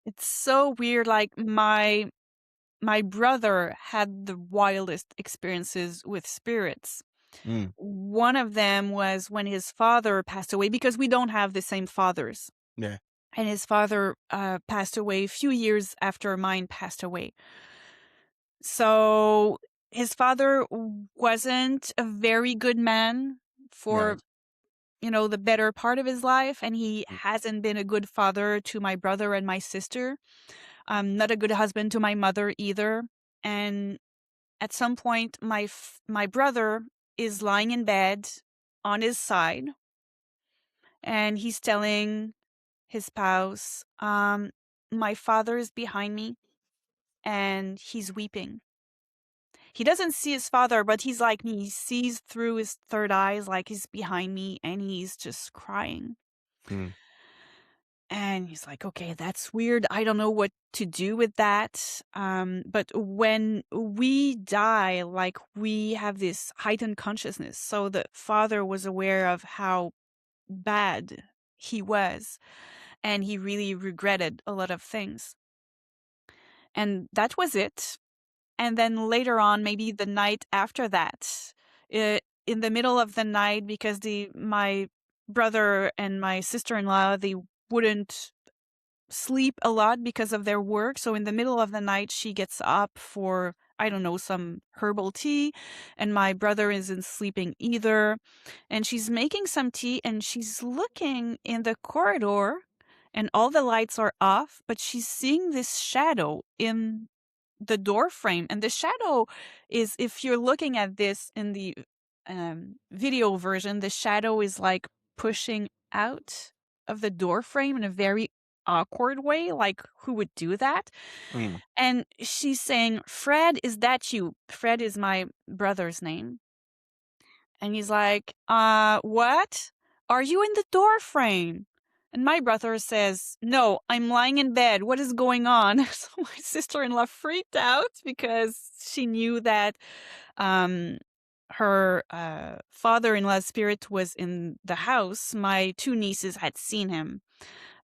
It's so weird. Like, my brother had the wildest experiences with spirits. Mm. One of them was when his father passed away, because we don't have the same fathers. Yeah. And his father passed away a few years after mine passed away. So his father wasn't a very good man for, Right. the better part of his life. And he Mm. hasn't been a good father to my brother and my sister. Not a good husband to my mother either. And at some point, my brother is lying in bed on his side, and he's telling his spouse, my father is behind me and he's weeping. He doesn't see his father, but he's like me. He sees through his third eyes, like he's behind me, and he's just crying. Mm. And he's like, okay, that's weird. I don't know what to do with that. But when we die, like we have this heightened consciousness. So the father was aware of how bad he was, and he really regretted a lot of things. And that was it. And then later on, maybe the night after that, in the middle of the night, because my brother and my sister-in-law, they wouldn't sleep a lot because of their work. So in the middle of the night, she gets up for, I don't know, some herbal tea, and my brother isn't sleeping either. And she's making some tea, and she's looking in the corridor, and all the lights are off, but she's seeing this shadow in the door frame. And the shadow is, if you're looking at this in the video version, the shadow is like pushing out of the door frame in a very awkward way, like who would do that? Mm. And she's saying, Fred, is that you? Fred is my brother's name. And he's like, what? Are you in the door frame? And my brother says, no, I'm lying in bed. What is going on? So my sister-in-law freaked out because she knew that her father-in-law's spirit was in the house. My two nieces had seen him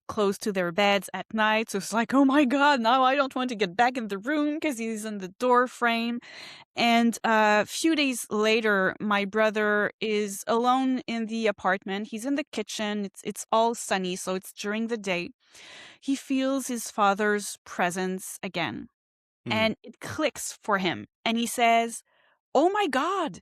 close to their beds at night. So it's like, oh my God, now I don't want to get back in the room because he's in the door frame. And a few days later, my brother is alone in the apartment. He's in the kitchen. It's all sunny, so it's during the day. He feels his father's presence again, Mm. and it clicks for him. And he says, oh my God,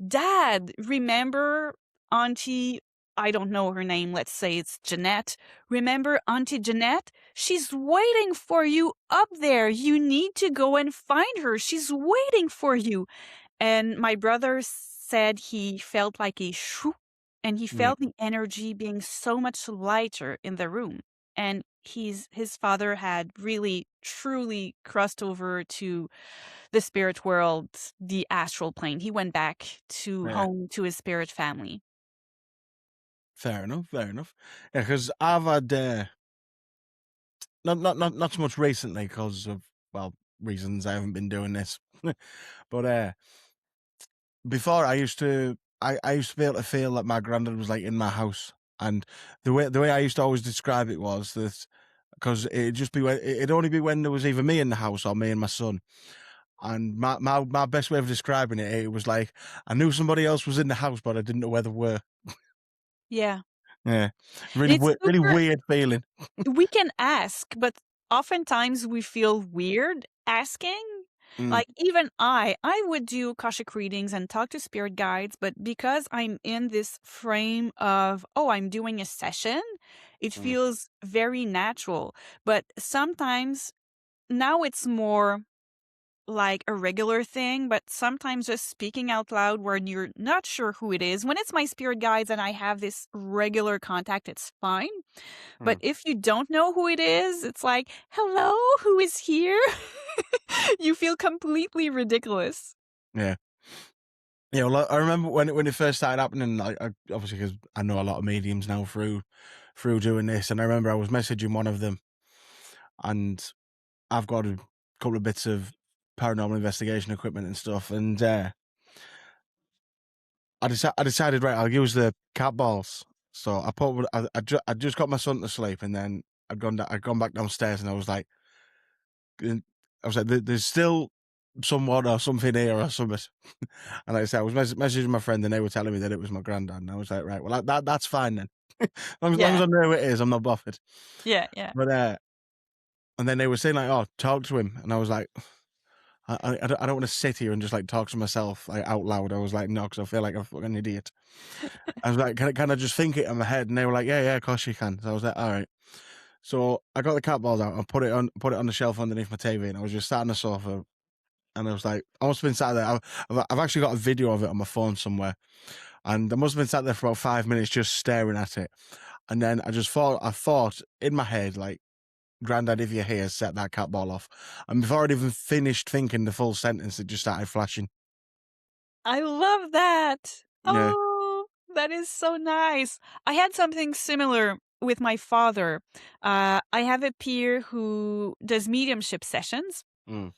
Dad, remember Auntie, I don't know her name, let's say it's Jeanette. Remember Auntie Jeanette? She's waiting for you up there. You need to go and find her. She's waiting for you. And my brother said he felt like a shoo, and he Mm. felt the energy being so much lighter in the room. And his father had really, truly crossed over to the spirit world, the astral plane. He went back to Yeah. home to his spirit family. Fair enough. Fair enough. Yeah, because I've had not so much recently because of, well, reasons I haven't been doing this, but before I used to I used to be able to feel that my granddad was like in my house, and the way I used to always describe it was that, because it'd just be it'd only be when there was either me in the house or me and my son. And my best way of describing it, it was like I knew somebody else was in the house, but I didn't know where they were. Yeah. Yeah, It's really super, weird feeling. we can ask, but oftentimes we feel weird asking. Mm. Like even I would do Akashic readings and talk to spirit guides, but because I'm in this frame of, oh, I'm doing a session, it Mm. feels very natural. But sometimes now it's more like a regular thing, but sometimes just speaking out loud when you're not sure who it is. When it's my spirit guides and I have this regular contact, it's fine. But Mm. if you don't know who it is, it's like, hello, who is here? You feel completely ridiculous. Yeah. Yeah, well, I remember when it first started happening. Like, obviously, because I know a lot of mediums now through doing this, and I remember I was messaging one of them, and I've got a couple of bits of paranormal investigation equipment and stuff, and I decided, right, I'll use the cat balls. So I just got my son to sleep, and then I'd gone back downstairs, and I was like, there's still someone or something here or something. And like I said, I was messaging my friend, and they were telling me that it was my granddad, and I was like, right, well, that's fine then. Long as Yeah, I know who it is, I'm not bothered. yeah, yeah. But and then they were saying like, oh, talk to him, and I was like, I don't want to sit here and just like talk to myself like out loud. I was like, no, because I feel like I'm a fucking idiot. I was like, can I just think it in my head? And they were like, yeah, of course you can. So I was like, all right. So I got the cat balls out and put it on the shelf underneath my TV, and I was just sat on the sofa, and I was like, I must have been sat there. I've actually got a video of it on my phone somewhere, and I must have been sat there for about 5 minutes just staring at it. And then I thought in my head, like, Grandad, if you're here, set that cat ball off. And before I'd even finished thinking the full sentence, it just started flashing. I love that. Yeah. Oh, that is so nice. I had something similar with my father. I have a peer who does mediumship sessions, Mm.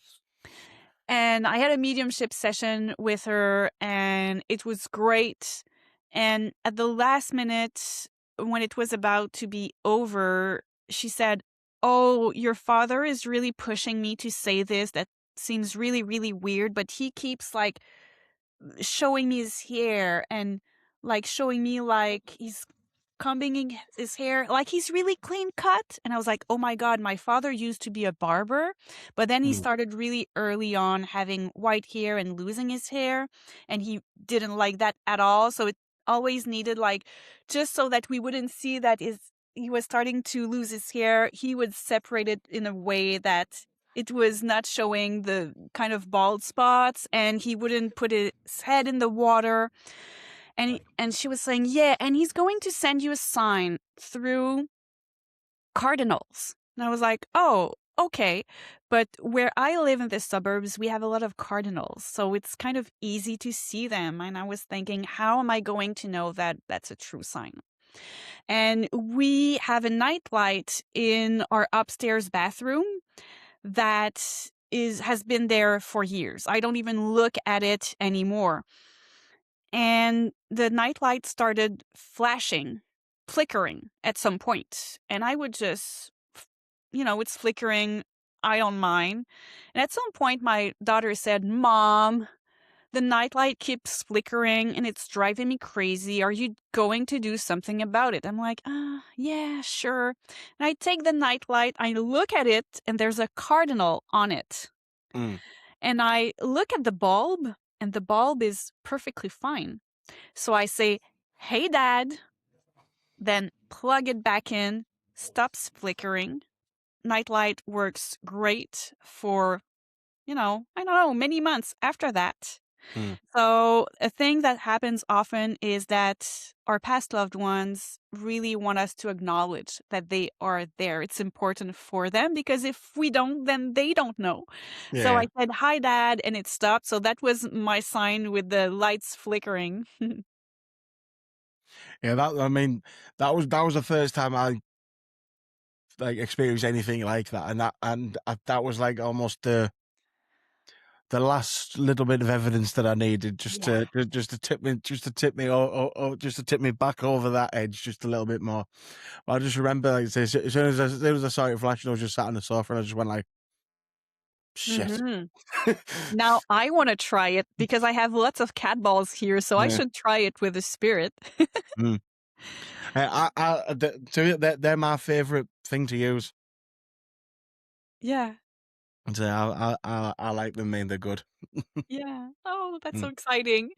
and I had a mediumship session with her, and it was great. And at the last minute, when it was about to be over, she said, "Oh, your father is really pushing me to say this. That seems really, really weird, but he keeps like showing me his hair and like showing me like he's combing his hair like he's really clean cut." And I was like, oh my god, my father used to be a barber, but then he Mm. started really early on having white hair and losing his hair, and he didn't like that at all. So it always needed like, just so that we wouldn't see that is he was starting to lose his hair, he would separate it in a way that it was not showing the kind of bald spots, and he wouldn't put his head in the water. And she was saying, yeah, and he's going to send you a sign through cardinals. And I was like, oh, okay. But where I live in the suburbs, we have a lot of cardinals, so it's kind of easy to see them. And I was thinking, how am I going to know that that's a true sign? And we have a nightlight in our upstairs bathroom that has been there for years. I don't even look at it anymore. And the nightlight started flashing, flickering at some point, and I would just, it's flickering, I don't mind. And at some point my daughter said, "Mom, the nightlight keeps flickering and it's driving me crazy. Are you going to do something about it?" I'm like, yeah, sure. And I take the nightlight, I look at it, and there's a cardinal on it. Mm. And I look at the bulb, and the bulb is perfectly fine. So I say, "Hey, Dad," then plug it back in, stops flickering. Nightlight works great for, I don't know, many months after that. Mm. So a thing that happens often is that our past loved ones really want us to acknowledge that they are there. It's important for them, because if we don't, then they don't know. So Yeah. I said, "Hi, Dad," and it stopped. So that was my sign with the lights flickering. Yeah. That was the first time I like experienced anything like that, that was like almost the last little bit of evidence that I needed Yeah. just to tip me just to tip me back over that edge just a little bit more. I just remember, like, as soon as I saw it flashing, I was just sat on the sofa and I just went like, shit. Mhm. Now I wanna try it because I have lots of cat balls here, so I Yeah. should try it with a spirit. Mm. They're my favorite thing to use. Yeah. So I like them, man. They're good. Yeah. Oh, that's so Mm. exciting.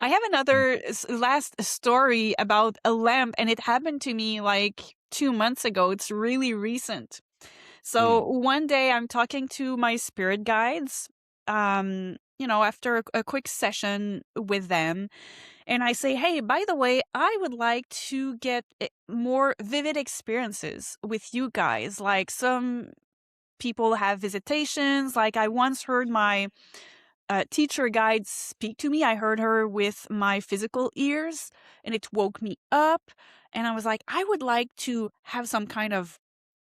I have another last story about a lamp, and it happened to me like 2 months ago. It's really recent. Mm. So one day I'm talking to my spirit guides, after a quick session with them, and I say, "Hey, by the way, I would like to get more vivid experiences with you guys. Like some people have visitations. Like I once heard my teacher guide speak to me. I heard her with my physical ears, and it woke me up. And I was like, I would like to have some kind of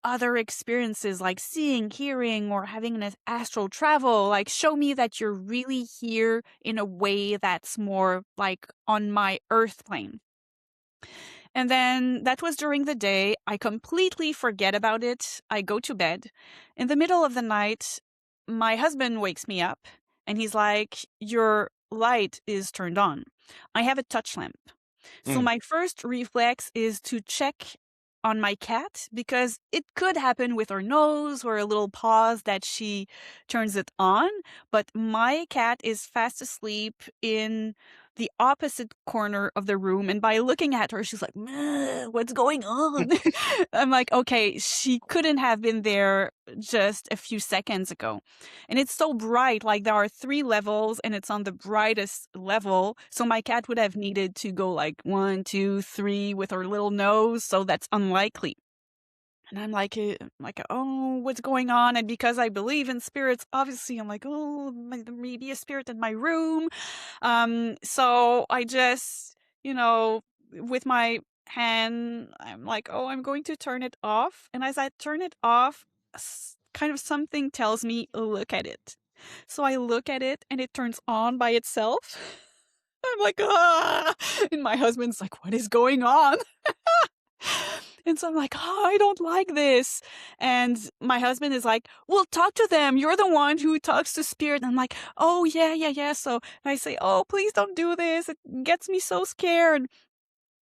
other experiences, like seeing, hearing, or having an astral travel. Like, show me that you're really here in a way that's more like on my earth plane." And then that was during the day. I completely forget about it. I go to bed. In the middle of the night, my husband wakes me up and he's like, "Your light is turned on." I have a touch lamp. So Mm. my first reflex is to check on my cat, because it could happen with her nose or a little pause that she turns it on. But my cat is fast asleep in the opposite corner of the room. And by looking at her, she's like, "Meh, what's going on?" I'm like, okay, she couldn't have been there just a few seconds ago. And it's so bright, like there are 3 levels and it's on the brightest level. So my cat would have needed to go like 1, 2, 3 with her little nose. So that's unlikely. And I'm like, oh, what's going on? And because I believe in spirits, obviously, I'm like, oh, there may be a spirit in my room. So I just, with my hand, I'm like, oh, I'm going to turn it off. And as I turn it off, kind of something tells me, look at it. So I look at it and it turns on by itself. I'm like, ah. And my husband's like, what is going on? And so I'm like, oh, I don't like this. And my husband is like, well, talk to them. You're the one who talks to spirit. And I'm like, oh, yeah, yeah, yeah. So I say, oh, please don't do this. It gets me so scared.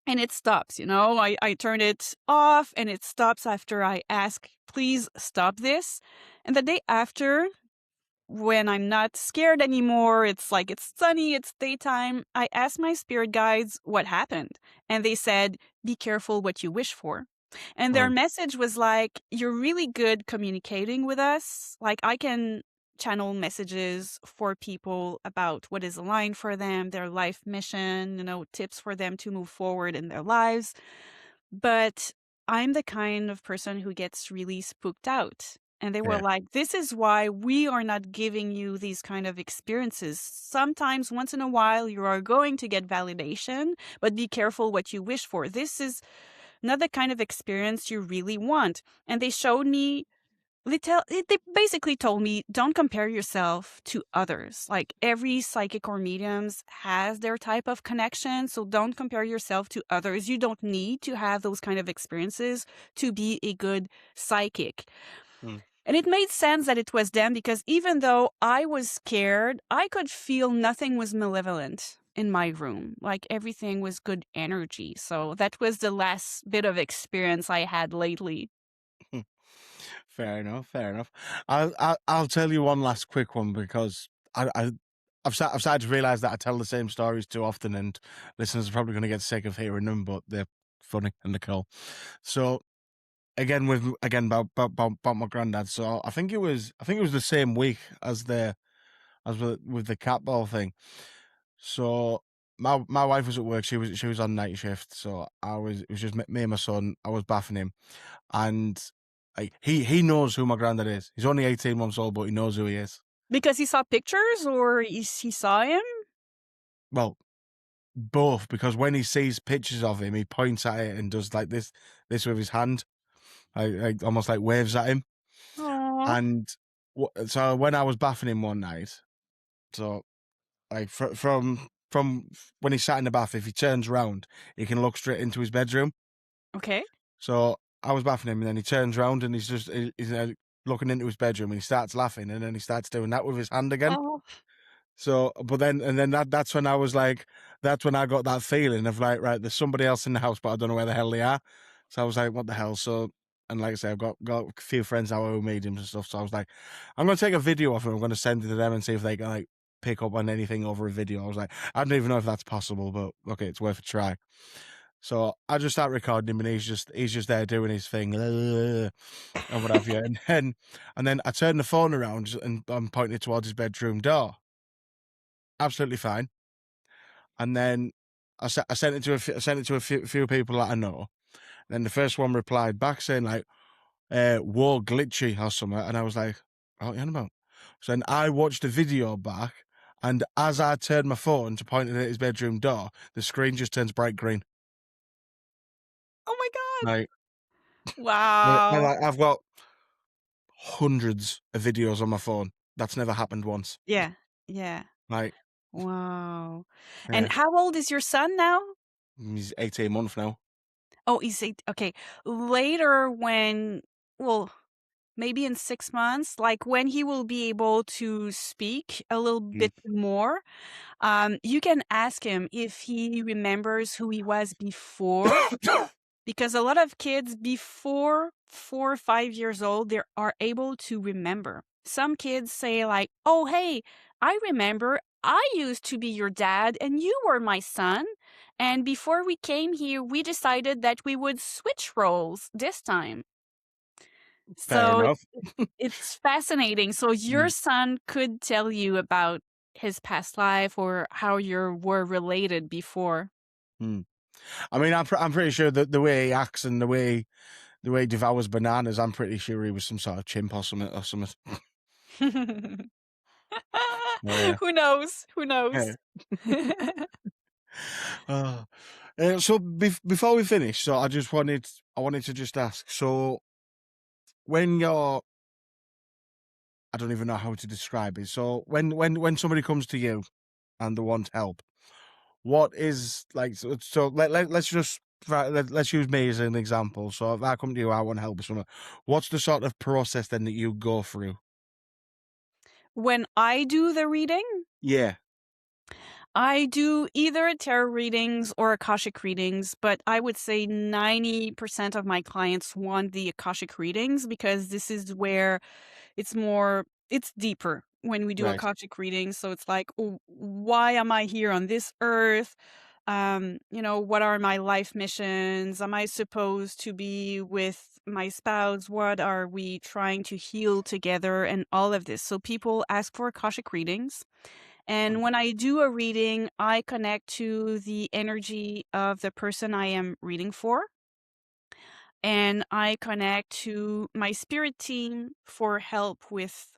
And it stops, I turn it off and it stops after I ask, please stop this. And the day after, when I'm not scared anymore, it's like it's sunny, it's daytime, I asked my spirit guides what happened. And they said, be careful what you wish for. And their Right. message was like, you're really good communicating with us. Like, I can channel messages for people about what is aligned for them, their life mission, tips for them to move forward in their lives. But I'm the kind of person who gets really spooked out. And they were Yeah. like, this is why we are not giving you these kind of experiences. Sometimes, once in a while, you are going to get validation, but be careful what you wish for. This is not the kind of experience you really want. And they showed me they basically told me, don't compare yourself to others. Like, every psychic or mediums has their type of connection, so don't compare yourself to others. You don't need to have those kind of experiences to be a good psychic. Mm. And it made sense that it was them, because even though I was scared, I could feel nothing was malevolent in my room. Like, everything was good energy. So that was the last bit of experience I had lately. Fair enough. Fair enough. I'll tell you one last quick one because I've started to realize that I tell the same stories too often, and listeners are probably going to get sick of hearing them, but they're funny and they're cool. So again about my granddad. So I think it was the same week as with the cat ball thing. So my wife was at work. She was on night shift. So it was just me and my son. I was bathing him, and like he knows who my granddad is. He's only 18 months old, but he knows who he is. Because he saw pictures, or he saw him? Well, both, because when he sees pictures of him, he points at it and does like this with his hand, like almost like waves at him. Aw. And so when I was bathing him one night, so like from when he's sat in the bath, if he turns round, he can look straight into his bedroom. Okay. So I was bathing him, and then he turns round and he's looking into his bedroom, and he starts laughing, and then he starts doing that with his hand again. Oh. So, but then that's when I was like, that's when I got that feeling of like, right, there's somebody else in the house, but I don't know where the hell they are. So I was like, what the hell? So, and like I say, I've got a few friends now who are mediums and stuff. So I was like, I'm going to take a video of it. I'm going to send it to them and see if they can like pick up on anything over a video. I was like, I don't even know if that's possible, but okay, it's worth a try. So I just start recording him, and he's just there doing his thing, and what have you. And then I turn the phone around and I'm pointing it towards his bedroom door. Absolutely fine. And then I sent it to a few people that I know. And then the first one replied back saying like, "Whoa, glitchy" or something, and I was like, "What are you on about?" So then I watched the video back, and as I turned my phone to point it at his bedroom door, the screen just turns bright green. Oh my god. Like, Wow. I've got hundreds of videos on my phone. That's never happened once. Yeah. Yeah. Like, Wow. And yeah, how old is your son now? he's 18 months now. Oh, he's 8. Okay. Later, well, maybe in 6 months, like when he will be able to speak a little Mm. bit more, you can ask him if he remembers who he was before. Because a lot of kids before 4 or 5 years old, they are able to remember. Some kids say like, oh, hey, I remember I used to be your dad and you were my son. And before we came here, we decided that we would switch roles this time. Fair So enough. it's fascinating. So your Mm, son could tell you about his past life or how you were related before. mm. I mean, I'm pretty sure that the way he acts and the way the way he devours bananas, I'm pretty sure he was some sort of chimp or something or something. Yeah. Who knows? Who Yeah. knows? Oh. So before we finish, so I wanted to just ask. So when you're, I don't even know how to describe it. So when somebody comes to you and they want help, what is like? So let's just let's use me as an example. So if I come to you, I want help with something. What's the sort of process then that you go through? When I do the reading, Yeah. I do either tarot readings or Akashic readings, but I would say 90% of my clients want the Akashic readings because this is where it's deeper when we do Right. Akashic readings. So it's like, "Oh, why am I here on this earth? What are my life missions? Am I supposed to be with my spouse? What are we trying to heal together? And all of this. So people ask for Akashic readings. And when I do a reading, I connect to the energy of the person I am reading for. And I connect to my spirit team for help with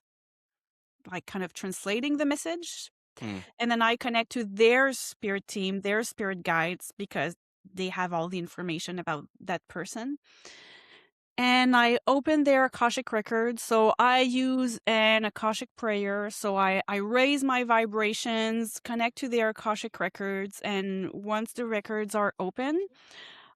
like kind of translating the message. Mm. And then I connect to their spirit team, their spirit guides, because they have all the information about that person. And I open their Akashic records. So I use an Akashic prayer. So I raise my vibrations, connect to their Akashic records. And once the records are open,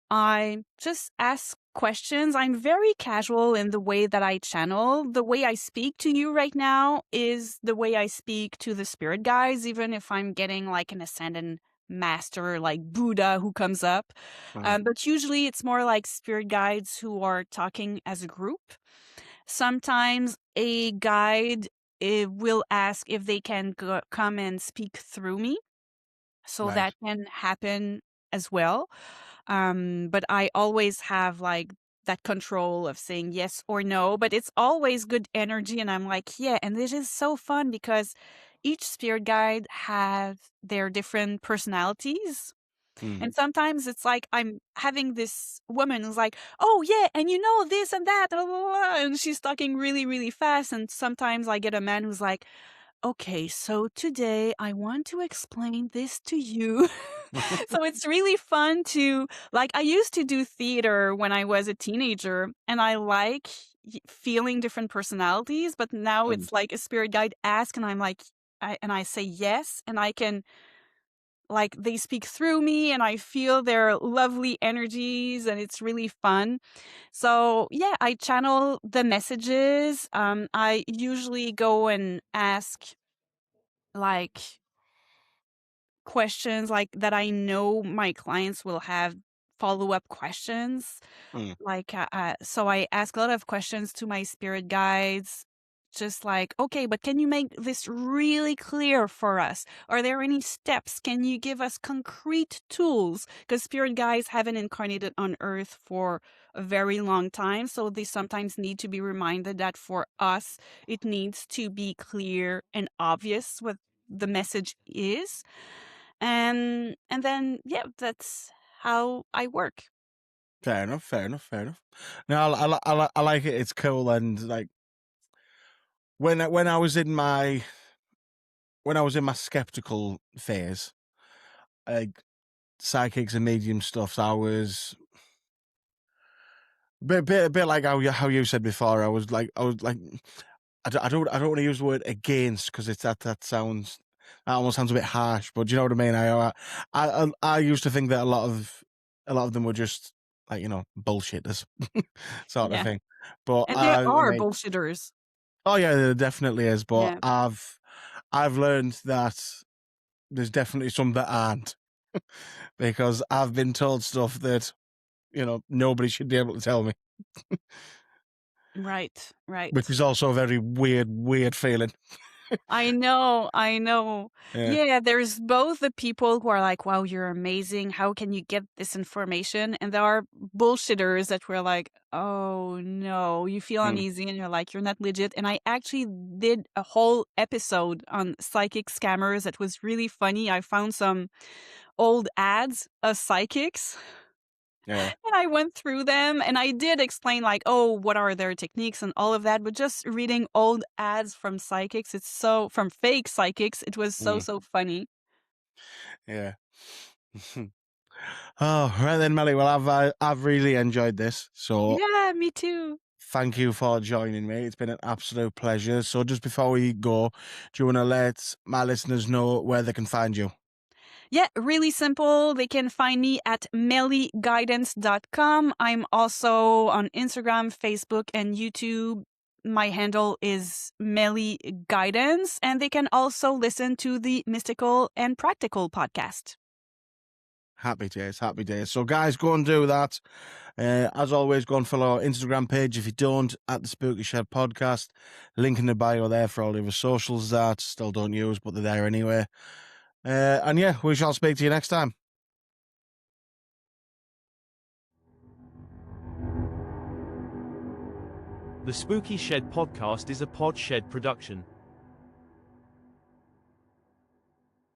I just ask questions. I'm very casual in the way that I channel. The way I speak to you right now is the way I speak to the spirit guides, even if I'm getting like an ascended master like Buddha who comes up. Right. But usually it's more like spirit guides who are talking as a group. Sometimes a guide will ask if they can come and speak through me. So Right. that can happen as well. But I always have like that control of saying yes or no, but it's always good energy. And I'm like, yeah. And this is so fun because each spirit guide has their different personalities. Mm. And sometimes it's like I'm having this woman who's like, oh, yeah, and you know this and that, blah, blah, blah, and she's talking really, really fast. And sometimes I get a man who's like, okay, so today I want to explain this to you. So it's really fun to like I used to do theater when I was a teenager and I like feeling different personalities, but now Mm. it's like a spirit guide ask and I'm like I say yes and I can like they speak through me and I feel their lovely energies and it's really fun. So, yeah, I channel the messages. I usually go and ask like questions like that I know my clients will have follow-up questions. Mm. Like, so I ask a lot of questions to my spirit guides, just like, okay, but can you make this really clear for us? Are there any steps? Can you give us concrete tools? Because spirit guides haven't incarnated on Earth for a very long time, so they sometimes need to be reminded that for us, it needs to be clear and obvious what the message is. And then yeah, that's how I work. Fair enough. Fair enough. Fair enough. No, I like it. It's cool. And like when I was in my skeptical phase, like psychics and medium stuff, I was a bit like how you said before. I was like, I don't want to use the word against because it's that sounds that almost sounds a bit harsh. But do you know what I mean? I used to think that a lot of them were just like bullshitters sort of Yeah. thing. But And there I are mean, bullshitters. oh yeah, there definitely is. But Yeah. I've learned that there's definitely some that aren't because I've been told stuff that nobody should be able to tell me, Right, which right. is also a very weird feeling. I know, I know. Yeah. Yeah, there's both the people who are like, wow, you're amazing. How can you get this information? And there are bullshitters that were like, oh no, you feel Mm. uneasy and you're like, you're not legit. And I actually did a whole episode on psychic scammers that was really funny. I found some old ads of psychics Yeah. And I went through them and I did explain like, oh, what are their techniques and all of that. But just reading old ads from psychics, from fake psychics, it was Mm. so funny. Yeah. Oh, right then, Melly. Well, I've really enjoyed this. So Yeah, me too. thank you for joining me. It's been an absolute pleasure. So just before we go, do you want to let my listeners know where they can find you? Yeah, really simple. They can find me at meliguidance.com. I'm also on Instagram, Facebook, and YouTube. My handle is Meli Guidance, and they can also listen to the Mystical and Practical podcast. Happy days, happy days. So, guys, go and do that. As always, go and follow our Instagram page if you don't, at the Spooky Shed Podcast. Link in the bio there for all the other socials that still don't use, but they're there anyway. And yeah, we shall speak to you next time. The Spooky Shed podcast is a Pod Shed production.